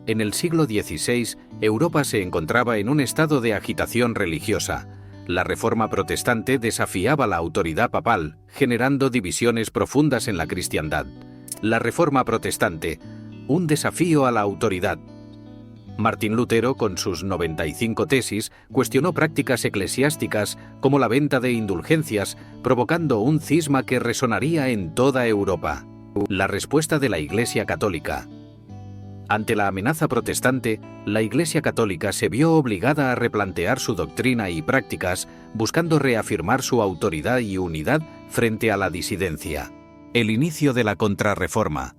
En el siglo XVI, Europa se encontraba en un estado de agitación religiosa. La Reforma protestante desafiaba la autoridad papal, generando divisiones profundas en la cristiandad. La Reforma protestante, un desafío a la autoridad. Martín Lutero, con sus 95 tesis, cuestionó prácticas eclesiásticas como la venta de indulgencias, provocando un cisma que resonaría en toda Europa. La respuesta de la Iglesia católica. Ante la amenaza protestante, la Iglesia católica se vio obligada a replantear su doctrina y prácticas, buscando reafirmar su autoridad y unidad frente a la disidencia. El inicio de la Contrarreforma.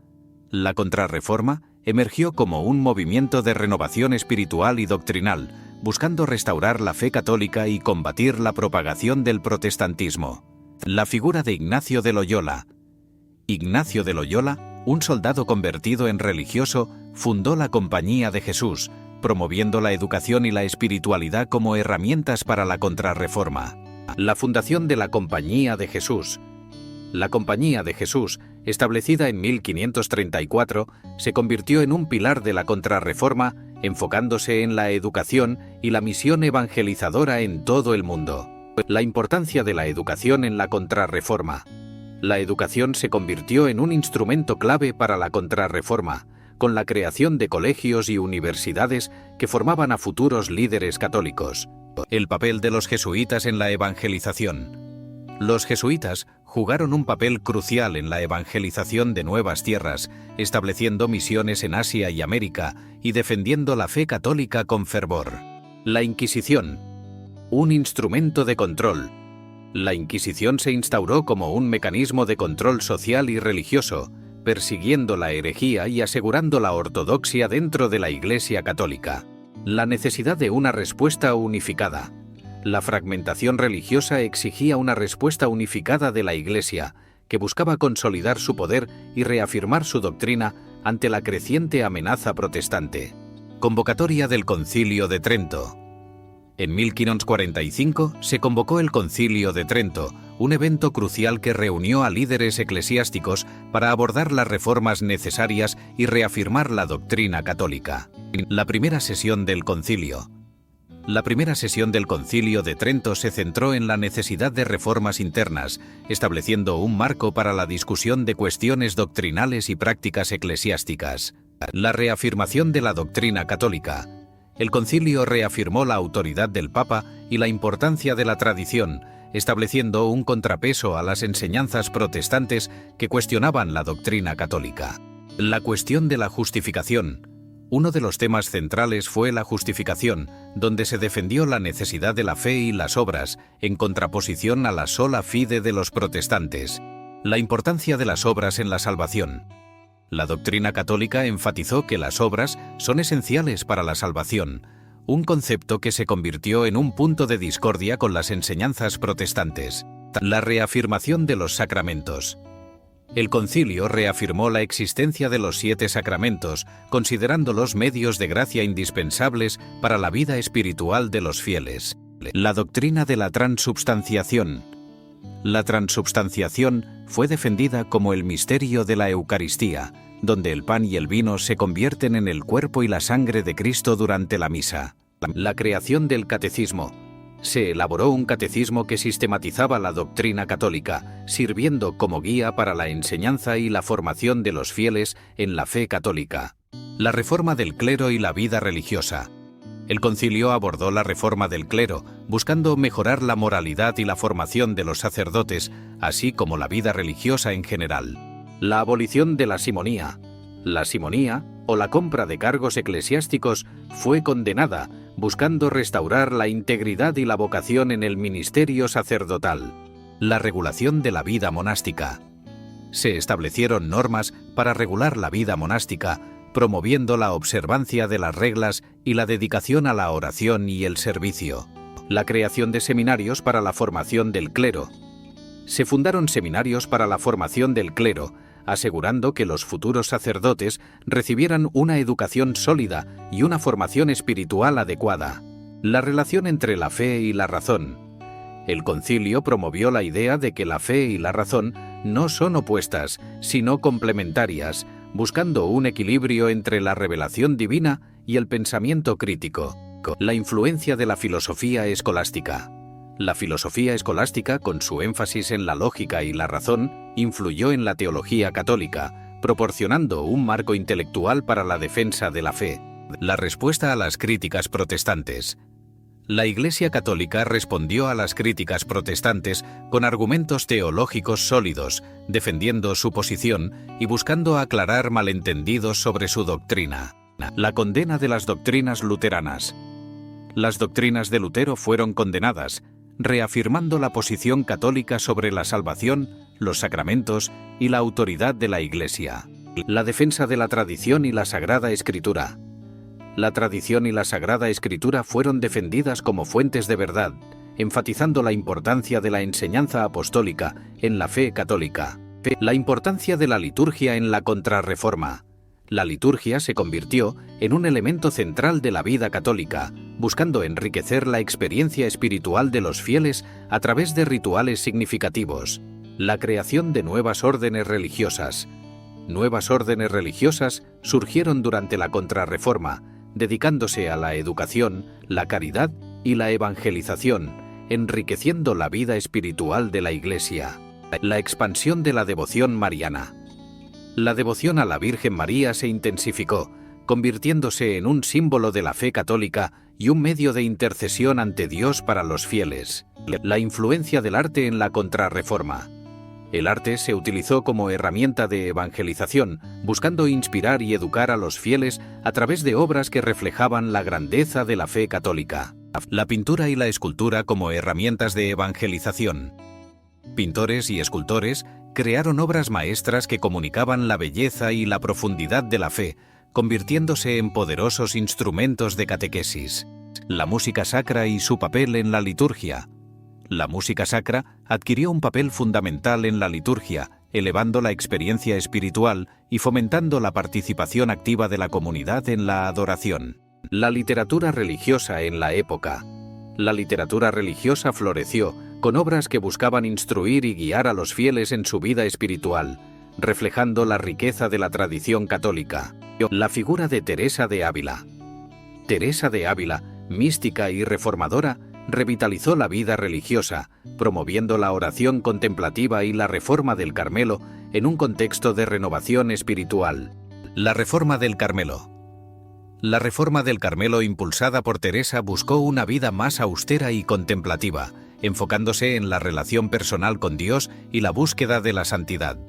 La Contrarreforma emergió como un movimiento de renovación espiritual y doctrinal, buscando restaurar la fe católica y combatir la propagación del protestantismo. La figura de Ignacio de Loyola. Ignacio de Loyola, un soldado convertido en religioso, fundó la Compañía de Jesús, promoviendo la educación y la espiritualidad como herramientas para la Contrarreforma. La fundación de la Compañía de Jesús. La Compañía de Jesús, establecida en 1534, se convirtió en un pilar de la Contrarreforma, enfocándose en la educación y la misión evangelizadora en todo el mundo. La importancia de la educación en la Contrarreforma. La educación se convirtió en un instrumento clave para la Contrarreforma, con la creación de colegios y universidades que formaban a futuros líderes católicos. El papel de los jesuitas en la evangelización. Los jesuitas jugaron un papel crucial en la evangelización de nuevas tierras, estableciendo misiones en Asia y América y defendiendo la fe católica con fervor. La Inquisición. Un instrumento de control. La Inquisición se instauró como un mecanismo de control social y religioso, persiguiendo la herejía y asegurando la ortodoxia dentro de la Iglesia católica. La necesidad de una respuesta unificada. La fragmentación religiosa exigía una respuesta unificada de la Iglesia, que buscaba consolidar su poder y reafirmar su doctrina ante la creciente amenaza protestante. Convocatoria del Concilio de Trento. En 1545 se convocó el Concilio de Trento, un evento crucial que reunió a líderes eclesiásticos para abordar las reformas necesarias y reafirmar la doctrina católica. La primera sesión del concilio. La primera sesión del Concilio de Trento se centró en la necesidad de reformas internas, estableciendo un marco para la discusión de cuestiones doctrinales y prácticas eclesiásticas. La reafirmación de la doctrina católica. El concilio reafirmó la autoridad del Papa y la importancia de la tradición, estableciendo un contrapeso a las enseñanzas protestantes que cuestionaban la doctrina católica. La cuestión de la justificación. Uno de los temas centrales fue la justificación, donde se defendió la necesidad de la fe y las obras, en contraposición a la sola fide de los protestantes. La importancia de las obras en la salvación. La doctrina católica enfatizó que las obras son esenciales para la salvación, un concepto que se convirtió en un punto de discordia con las enseñanzas protestantes. La reafirmación de los sacramentos. El concilio reafirmó la existencia de los 7 sacramentos, considerándolos medios de gracia indispensables para la vida espiritual de los fieles. La doctrina de la transubstanciación. La transubstanciación fue defendida como el misterio de la Eucaristía, donde el pan y el vino se convierten en el cuerpo y la sangre de Cristo durante la misa. La creación del catecismo. Se elaboró un catecismo que sistematizaba la doctrina católica, sirviendo como guía para la enseñanza y la formación de los fieles en la fe católica. La reforma del clero y la vida religiosa. El concilio abordó la reforma del clero, buscando mejorar la moralidad y la formación de los sacerdotes, así como la vida religiosa en general. La abolición de la simonía. La simonía, o la compra de cargos eclesiásticos, fue condenada, buscando restaurar la integridad y la vocación en el ministerio sacerdotal. La regulación de la vida monástica. Se establecieron normas para regular la vida monástica, promoviendo la observancia de las reglas y la dedicación a la oración y el servicio. La creación de seminarios para la formación del clero. Se fundaron seminarios para la formación del clero, asegurando que los futuros sacerdotes recibieran una educación sólida y una formación espiritual adecuada. La relación entre la fe y la razón. El concilio promovió la idea de que la fe y la razón no son opuestas, sino complementarias, buscando un equilibrio entre la revelación divina y el pensamiento crítico. La influencia de la filosofía escolástica. La filosofía escolástica, con su énfasis en la lógica y la razón, influyó en la teología católica, proporcionando un marco intelectual para la defensa de la fe. La respuesta a las críticas protestantes. La Iglesia católica respondió a las críticas protestantes con argumentos teológicos sólidos, defendiendo su posición y buscando aclarar malentendidos sobre su doctrina. La condena de las doctrinas luteranas. Las doctrinas de Lutero fueron condenadas, reafirmando la posición católica sobre la salvación, los sacramentos y la autoridad de la Iglesia. La defensa de la tradición y la Sagrada Escritura. La tradición y la Sagrada Escritura fueron defendidas como fuentes de verdad, enfatizando la importancia de la enseñanza apostólica en la fe católica. La importancia de la liturgia en la Contrarreforma. La liturgia se convirtió en un elemento central de la vida católica, buscando enriquecer la experiencia espiritual de los fieles a través de rituales significativos. La creación de nuevas órdenes religiosas. Nuevas órdenes religiosas surgieron durante la Contrarreforma, dedicándose a la educación, la caridad y la evangelización, enriqueciendo la vida espiritual de la Iglesia. La expansión de la devoción mariana. La devoción a la Virgen María se intensificó, convirtiéndose en un símbolo de la fe católica y un medio de intercesión ante Dios para los fieles. La influencia del arte en la Contrarreforma. El arte se utilizó como herramienta de evangelización, buscando inspirar y educar a los fieles a través de obras que reflejaban la grandeza de la fe católica. La pintura y la escultura como herramientas de evangelización. Pintores y escultores crearon obras maestras que comunicaban la belleza y la profundidad de la fe, convirtiéndose en poderosos instrumentos de catequesis. La música sacra y su papel en la liturgia. La música sacra adquirió un papel fundamental en la liturgia, elevando la experiencia espiritual y fomentando la participación activa de la comunidad en la adoración. La literatura religiosa en la época. La literatura religiosa floreció, con obras que buscaban instruir y guiar a los fieles en su vida espiritual, reflejando la riqueza de la tradición católica. La figura de Teresa de Ávila. Teresa de Ávila, mística y reformadora, revitalizó la vida religiosa, promoviendo la oración contemplativa y la reforma del Carmelo en un contexto de renovación espiritual. La Reforma del Carmelo. La Reforma del Carmelo impulsada por Teresa buscó una vida más austera y contemplativa, enfocándose en la relación personal con Dios y la búsqueda de la santidad.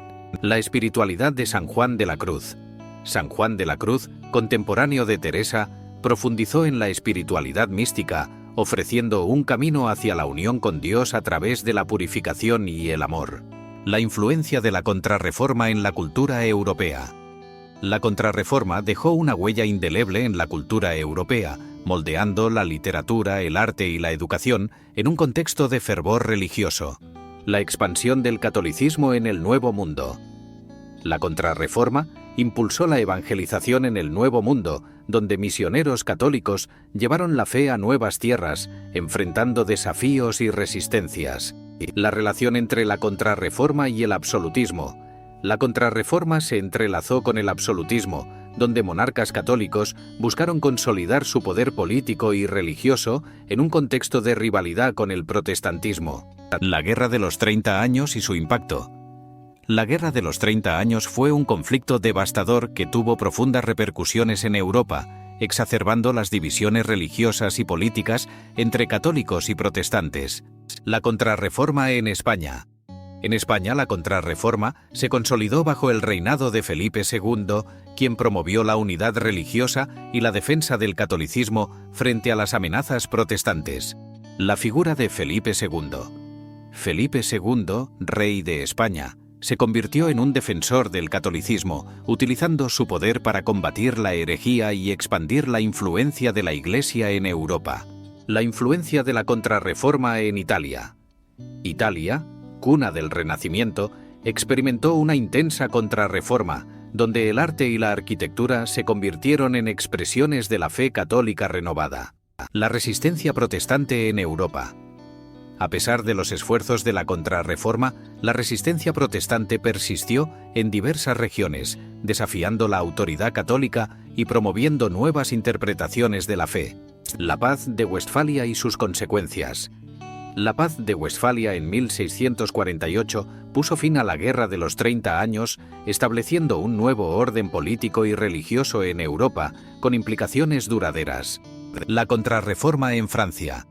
La espiritualidad de San Juan de la Cruz. San Juan de la Cruz, contemporáneo de Teresa, profundizó en la espiritualidad mística, ofreciendo un camino hacia la unión con Dios a través de la purificación y el amor. La influencia de la Contrarreforma en la cultura europea. La Contrarreforma dejó una huella indeleble en la cultura europea, moldeando la literatura, el arte y la educación en un contexto de fervor religioso. La expansión del catolicismo en el Nuevo Mundo. La Contrarreforma impulsó la evangelización en el Nuevo Mundo, donde misioneros católicos llevaron la fe a nuevas tierras, enfrentando desafíos y resistencias. La relación entre la Contrarreforma y el absolutismo. La Contrarreforma se entrelazó con el absolutismo, donde monarcas católicos buscaron consolidar su poder político y religioso en un contexto de rivalidad con el protestantismo. La Guerra de los 30 años y su impacto. La Guerra de los 30 años fue un conflicto devastador que tuvo profundas repercusiones en Europa, exacerbando las divisiones religiosas y políticas entre católicos y protestantes. La Contrarreforma en España. En España, la Contrarreforma se consolidó bajo el reinado de Felipe II, quien promovió la unidad religiosa y la defensa del catolicismo frente a las amenazas protestantes. La figura de Felipe II. Felipe II, rey de España, se convirtió en un defensor del catolicismo, utilizando su poder para combatir la herejía y expandir la influencia de la Iglesia en Europa. La influencia de la Contrarreforma en Italia. Italia, cuna del Renacimiento, experimentó una intensa contrarreforma, donde el arte y la arquitectura se convirtieron en expresiones de la fe católica renovada. La resistencia protestante en Europa. A pesar de los esfuerzos de la Contrarreforma, la resistencia protestante persistió en diversas regiones, desafiando la autoridad católica y promoviendo nuevas interpretaciones de la fe. La Paz de Westfalia y sus consecuencias. La Paz de Westfalia en 1648 puso fin a la Guerra de los 30 años, estableciendo un nuevo orden político y religioso en Europa, con implicaciones duraderas. La Contrarreforma en Francia.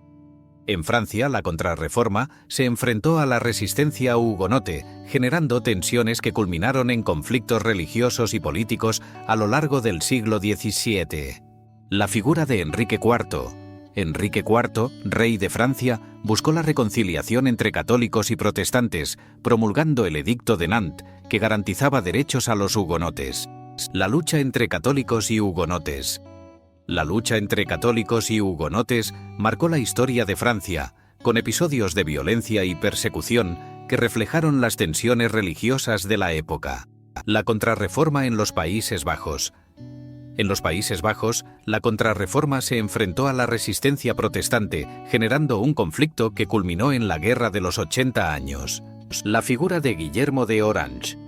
En Francia, la Contrarreforma se enfrentó a la resistencia hugonote, generando tensiones que culminaron en conflictos religiosos y políticos a lo largo del siglo XVII. La figura de Enrique IV. Enrique IV, rey de Francia, buscó la reconciliación entre católicos y protestantes, promulgando el Edicto de Nantes, que garantizaba derechos a los hugonotes. La lucha entre católicos y hugonotes. La lucha entre católicos y hugonotes marcó la historia de Francia, con episodios de violencia y persecución que reflejaron las tensiones religiosas de la época. La Contrarreforma en los Países Bajos. En los Países Bajos, la Contrarreforma se enfrentó a la resistencia protestante, generando un conflicto que culminó en la Guerra de los 80 años. La figura de Guillermo de Orange.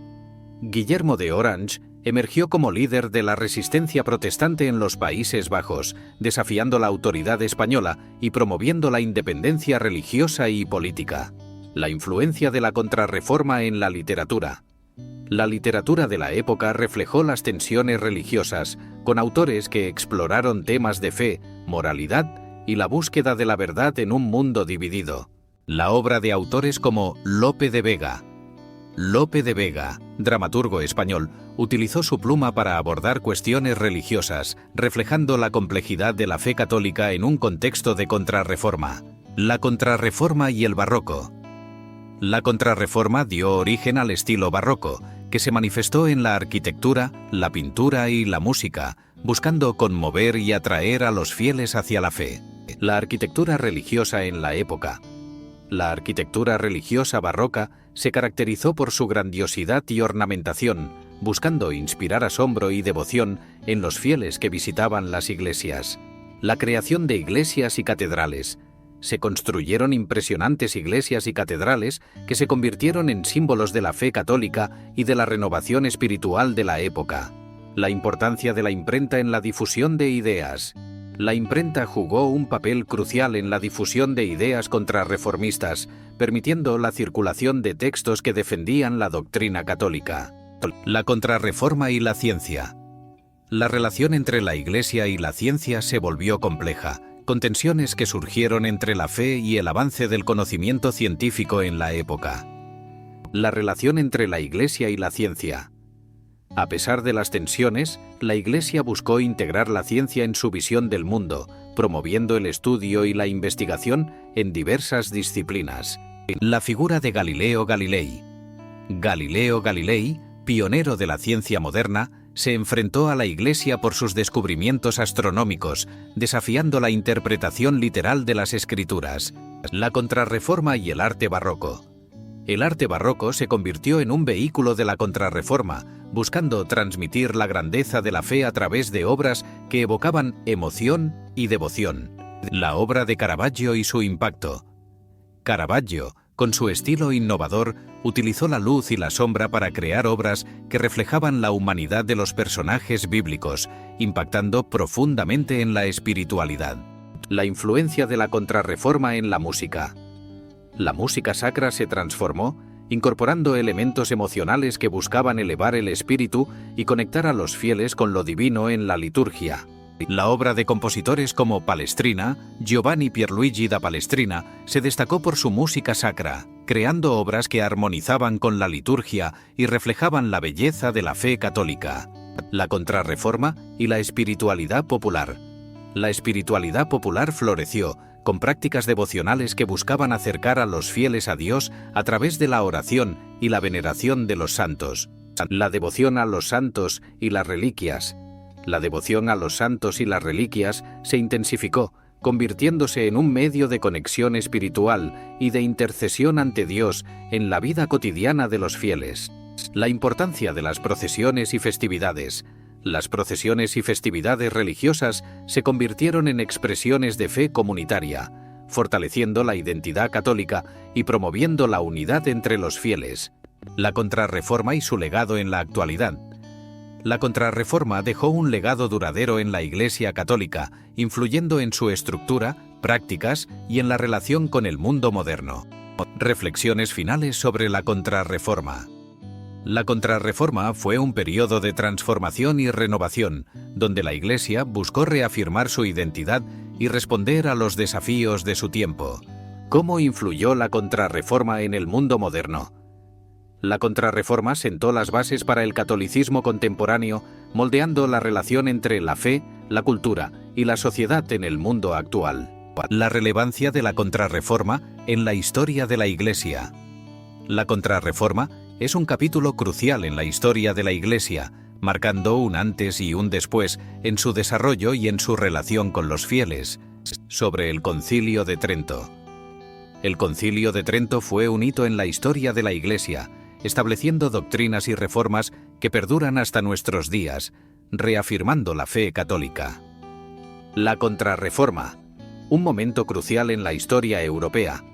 Guillermo de Orange emergió como líder de la resistencia protestante en los Países Bajos, desafiando la autoridad española y promoviendo la independencia religiosa y política. La influencia de la Contrarreforma en la literatura. La literatura de la época reflejó las tensiones religiosas, con autores que exploraron temas de fe, moralidad y la búsqueda de la verdad en un mundo dividido. La obra de autores como Lope de Vega. Lope de Vega, dramaturgo español, utilizó su pluma para abordar cuestiones religiosas, reflejando la complejidad de la fe católica en un contexto de contrarreforma. La Contrarreforma y el Barroco. La Contrarreforma dio origen al estilo barroco, que se manifestó en la arquitectura, la pintura y la música, buscando conmover y atraer a los fieles hacia la fe. La arquitectura religiosa en la época. La arquitectura religiosa barroca se caracterizó por su grandiosidad y ornamentación, buscando inspirar asombro y devoción en los fieles que visitaban las iglesias. La creación de iglesias y catedrales. Se construyeron impresionantes iglesias y catedrales que se convirtieron en símbolos de la fe católica y de la renovación espiritual de la época. La importancia de la imprenta en la difusión de ideas. La imprenta jugó un papel crucial en la difusión de ideas contrarreformistas, permitiendo la circulación de textos que defendían la doctrina católica. La Contrarreforma y la ciencia. La relación entre la Iglesia y la ciencia se volvió compleja, con tensiones que surgieron entre la fe y el avance del conocimiento científico en la época. La relación entre la Iglesia y la ciencia. A pesar de las tensiones, la Iglesia buscó integrar la ciencia en su visión del mundo, promoviendo el estudio y la investigación en diversas disciplinas. La figura de Galileo Galilei. Galileo Galilei, pionero de la ciencia moderna, se enfrentó a la Iglesia por sus descubrimientos astronómicos, desafiando la interpretación literal de las Escrituras. La Contrarreforma y el arte barroco. El arte barroco se convirtió en un vehículo de la Contrarreforma, buscando transmitir la grandeza de la fe a través de obras que evocaban emoción y devoción. La obra de Caravaggio y su impacto. Caravaggio, con su estilo innovador, utilizó la luz y la sombra para crear obras que reflejaban la humanidad de los personajes bíblicos, impactando profundamente en la espiritualidad. La influencia de la Contrarreforma en la música. La música sacra se transformó, incorporando elementos emocionales que buscaban elevar el espíritu y conectar a los fieles con lo divino en la liturgia. La obra de compositores como Palestrina, Giovanni Pierluigi da Palestrina, se destacó por su música sacra, creando obras que armonizaban con la liturgia y reflejaban la belleza de la fe católica. La Contrarreforma y la espiritualidad popular. La espiritualidad popular floreció, con prácticas devocionales que buscaban acercar a los fieles a Dios a través de la oración y la veneración de los santos. La devoción a los santos y las reliquias. La devoción a los santos y las reliquias se intensificó, convirtiéndose en un medio de conexión espiritual y de intercesión ante Dios en la vida cotidiana de los fieles. La importancia de las procesiones y festividades. Las procesiones y festividades religiosas se convirtieron en expresiones de fe comunitaria, fortaleciendo la identidad católica y promoviendo la unidad entre los fieles. La Contrarreforma y su legado en la actualidad. La Contrarreforma dejó un legado duradero en la Iglesia católica, influyendo en su estructura, prácticas y en la relación con el mundo moderno. Reflexiones finales sobre la Contrarreforma. La Contrarreforma fue un periodo de transformación y renovación, donde la Iglesia buscó reafirmar su identidad y responder a los desafíos de su tiempo. ¿Cómo influyó la Contrarreforma en el mundo moderno? La Contrarreforma sentó las bases para el catolicismo contemporáneo, moldeando la relación entre la fe, la cultura y la sociedad en el mundo actual. La relevancia de la Contrarreforma en la historia de la Iglesia. La Contrarreforma es un capítulo crucial en la historia de la Iglesia, marcando un antes y un después en su desarrollo y en su relación con los fieles. Sobre el Concilio de Trento. El Concilio de Trento fue un hito en la historia de la Iglesia, estableciendo doctrinas y reformas que perduran hasta nuestros días, reafirmando la fe católica. La Contrarreforma, un momento crucial en la historia europea.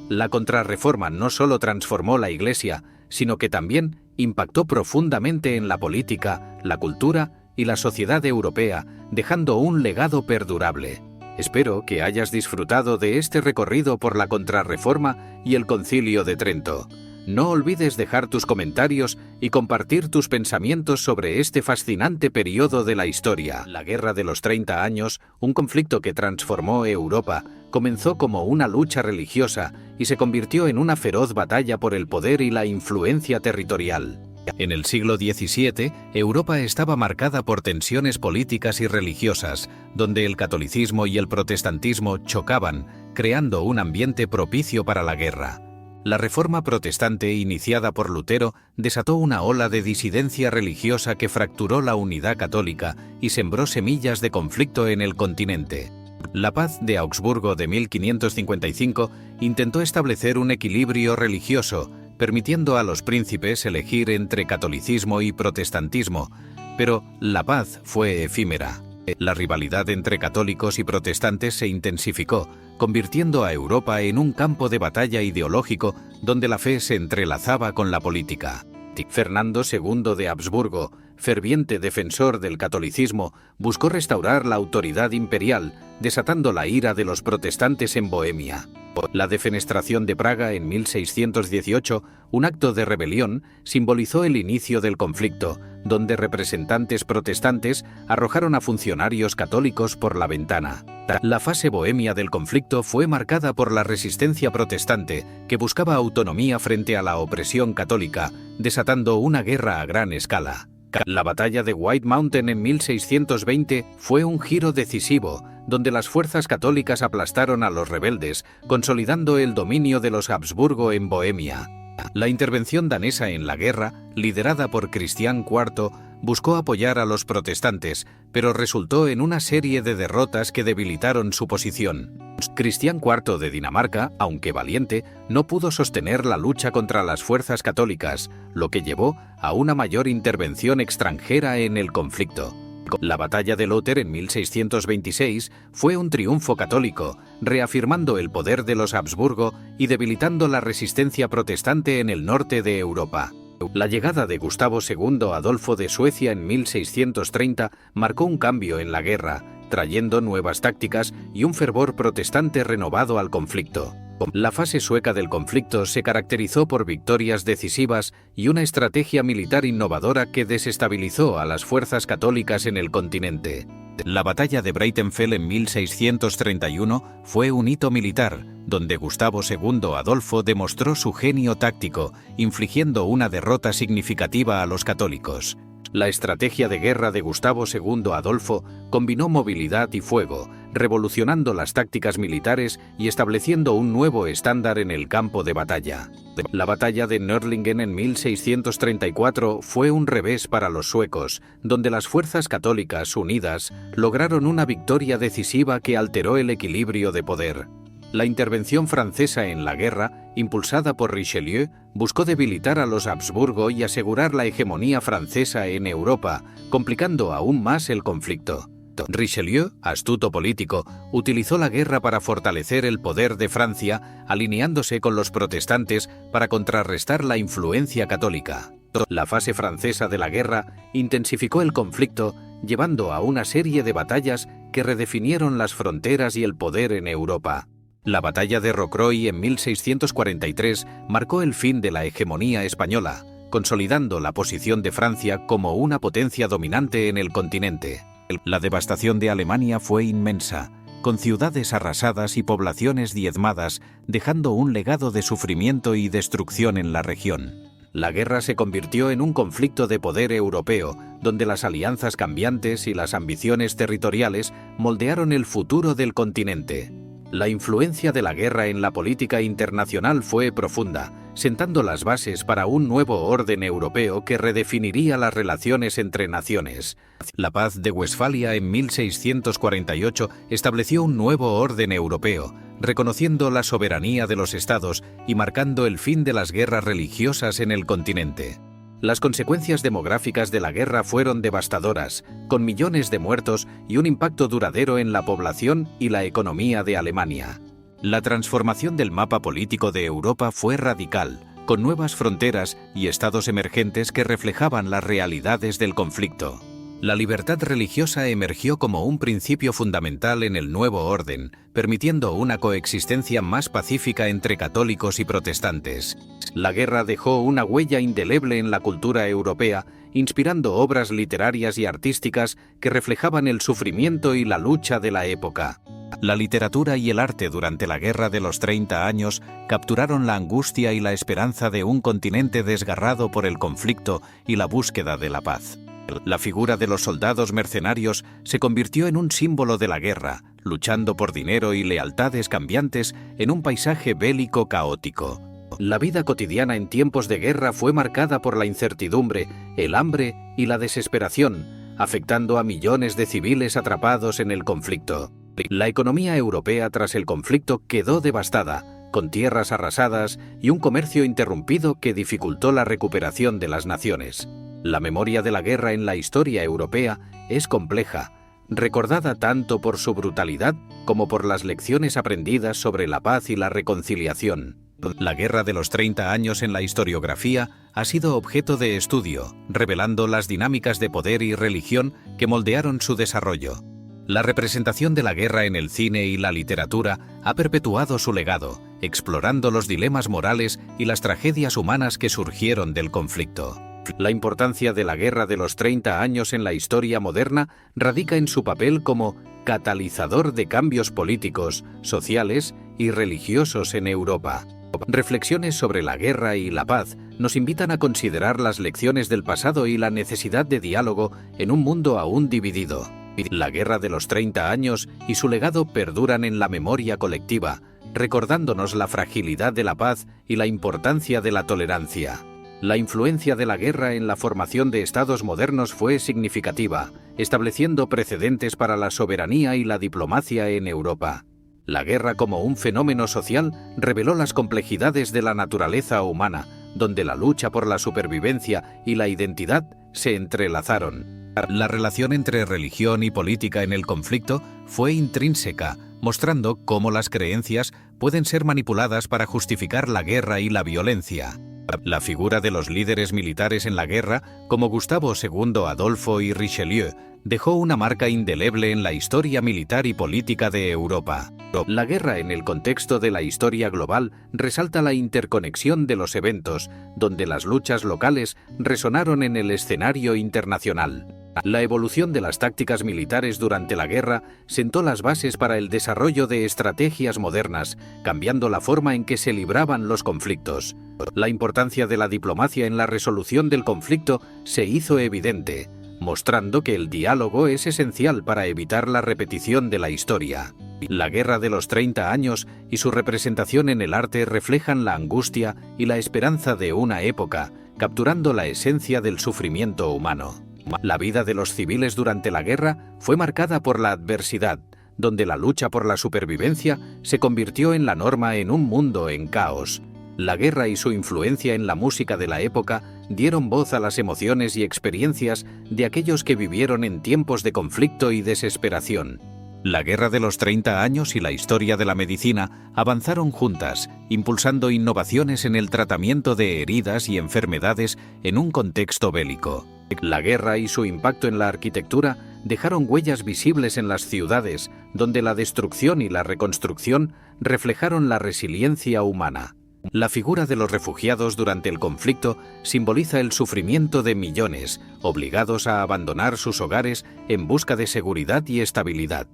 La Contrarreforma no solo transformó la Iglesia, sino que también impactó profundamente en la política, la cultura y la sociedad europea, dejando un legado perdurable. Espero que hayas disfrutado de este recorrido por la Contrarreforma y el Concilio de Trento. No olvides dejar tus comentarios y compartir tus pensamientos sobre este fascinante periodo de la historia. La Guerra de los 30 años, un conflicto que transformó Europa, comenzó como una lucha religiosa y se convirtió en una feroz batalla por el poder y la influencia territorial. En el siglo XVII, Europa estaba marcada por tensiones políticas y religiosas, donde el catolicismo y el protestantismo chocaban, creando un ambiente propicio para la guerra. La Reforma protestante iniciada por Lutero desató una ola de disidencia religiosa que fracturó la unidad católica y sembró semillas de conflicto en el continente. La Paz de Augsburgo de 1555 intentó establecer un equilibrio religioso, permitiendo a los príncipes elegir entre catolicismo y protestantismo, pero la paz fue efímera. La rivalidad entre católicos y protestantes se intensificó, convirtiendo a Europa en un campo de batalla ideológico donde la fe se entrelazaba con la política. Fernando II de Habsburgo, ferviente defensor del catolicismo, buscó restaurar la autoridad imperial, desatando la ira de los protestantes en Bohemia. La defenestración de Praga en 1618, un acto de rebelión, simbolizó el inicio del conflicto, donde representantes protestantes arrojaron a funcionarios católicos por la ventana. La fase bohemia del conflicto fue marcada por la resistencia protestante, que buscaba autonomía frente a la opresión católica, desatando una guerra a gran escala. La batalla de White Mountain en 1620 fue un giro decisivo, donde las fuerzas católicas aplastaron a los rebeldes, consolidando el dominio de los Habsburgo en Bohemia. La intervención danesa en la guerra, liderada por Cristián IV, buscó apoyar a los protestantes, pero resultó en una serie de derrotas que debilitaron su posición. Cristián IV de Dinamarca, aunque valiente, no pudo sostener la lucha contra las fuerzas católicas, lo que llevó a una mayor intervención extranjera en el conflicto. La batalla de Luther en 1626 fue un triunfo católico, reafirmando el poder de los Habsburgo y debilitando la resistencia protestante en el norte de Europa. La llegada de Gustavo II Adolfo de Suecia en 1630 marcó un cambio en la guerra, trayendo nuevas tácticas y un fervor protestante renovado al conflicto. La fase sueca del conflicto se caracterizó por victorias decisivas y una estrategia militar innovadora que desestabilizó a las fuerzas católicas en el continente. La batalla de Breitenfeld en 1631 fue un hito militar, donde Gustavo II Adolfo demostró su genio táctico, infligiendo una derrota significativa a los católicos. La estrategia de guerra de Gustavo II Adolfo combinó movilidad y fuego, revolucionando las tácticas militares y estableciendo un nuevo estándar en el campo de batalla. La batalla de Nördlingen en 1634 fue un revés para los suecos, donde las fuerzas católicas unidas lograron una victoria decisiva que alteró el equilibrio de poder. La intervención francesa en la guerra, impulsada por Richelieu, buscó debilitar a los Habsburgo y asegurar la hegemonía francesa en Europa, complicando aún más el conflicto. Richelieu, astuto político, utilizó la guerra para fortalecer el poder de Francia, alineándose con los protestantes para contrarrestar la influencia católica. La fase francesa de la guerra intensificó el conflicto, llevando a una serie de batallas que redefinieron las fronteras y el poder en Europa. La batalla de Rocroi en 1643 marcó el fin de la hegemonía española, consolidando la posición de Francia como una potencia dominante en el continente. La devastación de Alemania fue inmensa, con ciudades arrasadas y poblaciones diezmadas, dejando un legado de sufrimiento y destrucción en la región. La guerra se convirtió en un conflicto de poder europeo, donde las alianzas cambiantes y las ambiciones territoriales moldearon el futuro del continente. La influencia de la guerra en la política internacional fue profunda, sentando las bases para un nuevo orden europeo que redefiniría las relaciones entre naciones. La Paz de Westfalia en 1648 estableció un nuevo orden europeo, reconociendo la soberanía de los estados y marcando el fin de las guerras religiosas en el continente. Las consecuencias demográficas de la guerra fueron devastadoras, con millones de muertos y un impacto duradero en la población y la economía de Alemania. La transformación del mapa político de Europa fue radical, con nuevas fronteras y estados emergentes que reflejaban las realidades del conflicto. La libertad religiosa emergió como un principio fundamental en el nuevo orden, permitiendo una coexistencia más pacífica entre católicos y protestantes. La guerra dejó una huella indeleble en la cultura europea, inspirando obras literarias y artísticas que reflejaban el sufrimiento y la lucha de la época. La literatura y el arte durante la Guerra de los 30 años capturaron la angustia y la esperanza de un continente desgarrado por el conflicto y la búsqueda de la paz. La figura de los soldados mercenarios se convirtió en un símbolo de la guerra, luchando por dinero y lealtades cambiantes en un paisaje bélico caótico. La vida cotidiana en tiempos de guerra fue marcada por la incertidumbre, el hambre y la desesperación, afectando a millones de civiles atrapados en el conflicto. La economía europea tras el conflicto quedó devastada, con tierras arrasadas y un comercio interrumpido que dificultó la recuperación de las naciones. La memoria de la guerra en la historia europea es compleja, recordada tanto por su brutalidad como por las lecciones aprendidas sobre la paz y la reconciliación. La Guerra de los 30 años en la historiografía ha sido objeto de estudio, revelando las dinámicas de poder y religión que moldearon su desarrollo. La representación de la guerra en el cine y la literatura ha perpetuado su legado, explorando los dilemas morales y las tragedias humanas que surgieron del conflicto. La importancia de la Guerra de los 30 años en la historia moderna radica en su papel como catalizador de cambios políticos, sociales y religiosos en Europa. Reflexiones sobre la guerra y la paz nos invitan a considerar las lecciones del pasado y la necesidad de diálogo en un mundo aún dividido. La Guerra de los 30 años y su legado perduran en la memoria colectiva, recordándonos la fragilidad de la paz y la importancia de la tolerancia. La influencia de la guerra en la formación de estados modernos fue significativa, estableciendo precedentes para la soberanía y la diplomacia en Europa. La guerra como un fenómeno social reveló las complejidades de la naturaleza humana, donde la lucha por la supervivencia y la identidad se entrelazaron. La relación entre religión y política en el conflicto fue intrínseca, mostrando cómo las creencias pueden ser manipuladas para justificar la guerra y la violencia. La figura de los líderes militares en la guerra, como Gustavo II Adolfo y Richelieu, dejó una marca indeleble en la historia militar y política de Europa. La guerra en el contexto de la historia global resalta la interconexión de los eventos, donde las luchas locales resonaron en el escenario internacional. La evolución de las tácticas militares durante la guerra sentó las bases para el desarrollo de estrategias modernas, cambiando la forma en que se libraban los conflictos. La importancia de la diplomacia en la resolución del conflicto se hizo evidente, mostrando que el diálogo es esencial para evitar la repetición de la historia. La Guerra de los 30 años y su representación en el arte reflejan la angustia y la esperanza de una época, capturando la esencia del sufrimiento humano. La vida de los civiles durante la guerra fue marcada por la adversidad, donde la lucha por la supervivencia se convirtió en la norma en un mundo en caos. La guerra y su influencia en la música de la época dieron voz a las emociones y experiencias de aquellos que vivieron en tiempos de conflicto y desesperación. La Guerra de los 30 años y la historia de la medicina avanzaron juntas, impulsando innovaciones en el tratamiento de heridas y enfermedades en un contexto bélico. La guerra y su impacto en la arquitectura dejaron huellas visibles en las ciudades, donde la destrucción y la reconstrucción reflejaron la resiliencia humana. La figura de los refugiados durante el conflicto simboliza el sufrimiento de millones, obligados a abandonar sus hogares en busca de seguridad y estabilidad.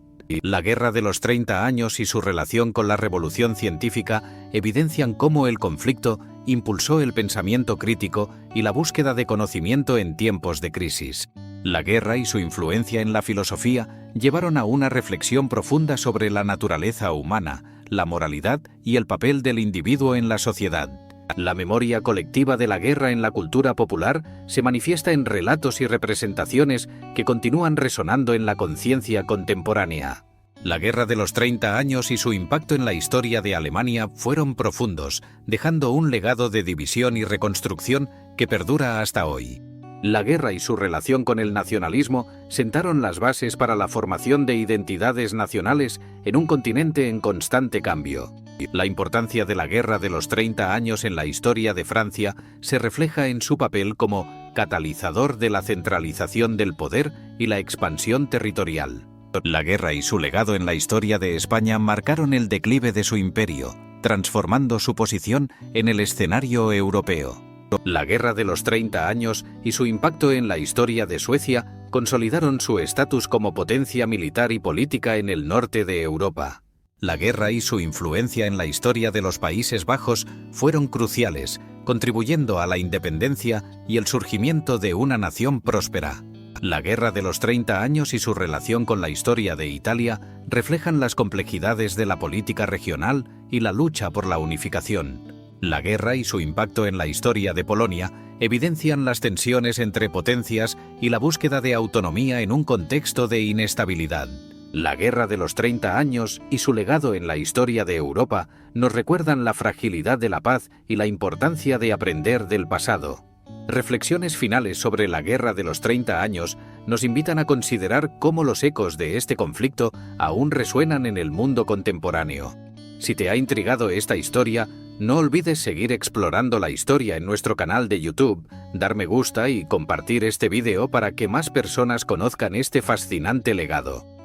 La Guerra de los 30 años y su relación con la revolución científica evidencian cómo el conflicto impulsó el pensamiento crítico y la búsqueda de conocimiento en tiempos de crisis. La guerra y su influencia en la filosofía llevaron a una reflexión profunda sobre la naturaleza humana, la moralidad y el papel del individuo en la sociedad. La memoria colectiva de la guerra en la cultura popular se manifiesta en relatos y representaciones que continúan resonando en la conciencia contemporánea. La Guerra de los 30 años y su impacto en la historia de Alemania fueron profundos, dejando un legado de división y reconstrucción que perdura hasta hoy. La guerra y su relación con el nacionalismo sentaron las bases para la formación de identidades nacionales en un continente en constante cambio. La importancia de la Guerra de los 30 años en la historia de Francia se refleja en su papel como catalizador de la centralización del poder y la expansión territorial. La guerra y su legado en la historia de España marcaron el declive de su imperio, transformando su posición en el escenario europeo. La Guerra de los 30 años y su impacto en la historia de Suecia consolidaron su estatus como potencia militar y política en el norte de Europa. La guerra y su influencia en la historia de los Países Bajos fueron cruciales, contribuyendo a la independencia y el surgimiento de una nación próspera. La Guerra de los 30 años y su relación con la historia de Italia reflejan las complejidades de la política regional y la lucha por la unificación. La guerra y su impacto en la historia de Polonia evidencian las tensiones entre potencias y la búsqueda de autonomía en un contexto de inestabilidad. La Guerra de los 30 años y su legado en la historia de Europa nos recuerdan la fragilidad de la paz y la importancia de aprender del pasado. Reflexiones finales sobre la Guerra de los 30 años nos invitan a considerar cómo los ecos de este conflicto aún resuenan en el mundo contemporáneo. Si te ha intrigado esta historia, No olvides seguir explorando la historia en nuestro canal de YouTube, dar me gusta y compartir este vídeo para que más personas conozcan este fascinante legado.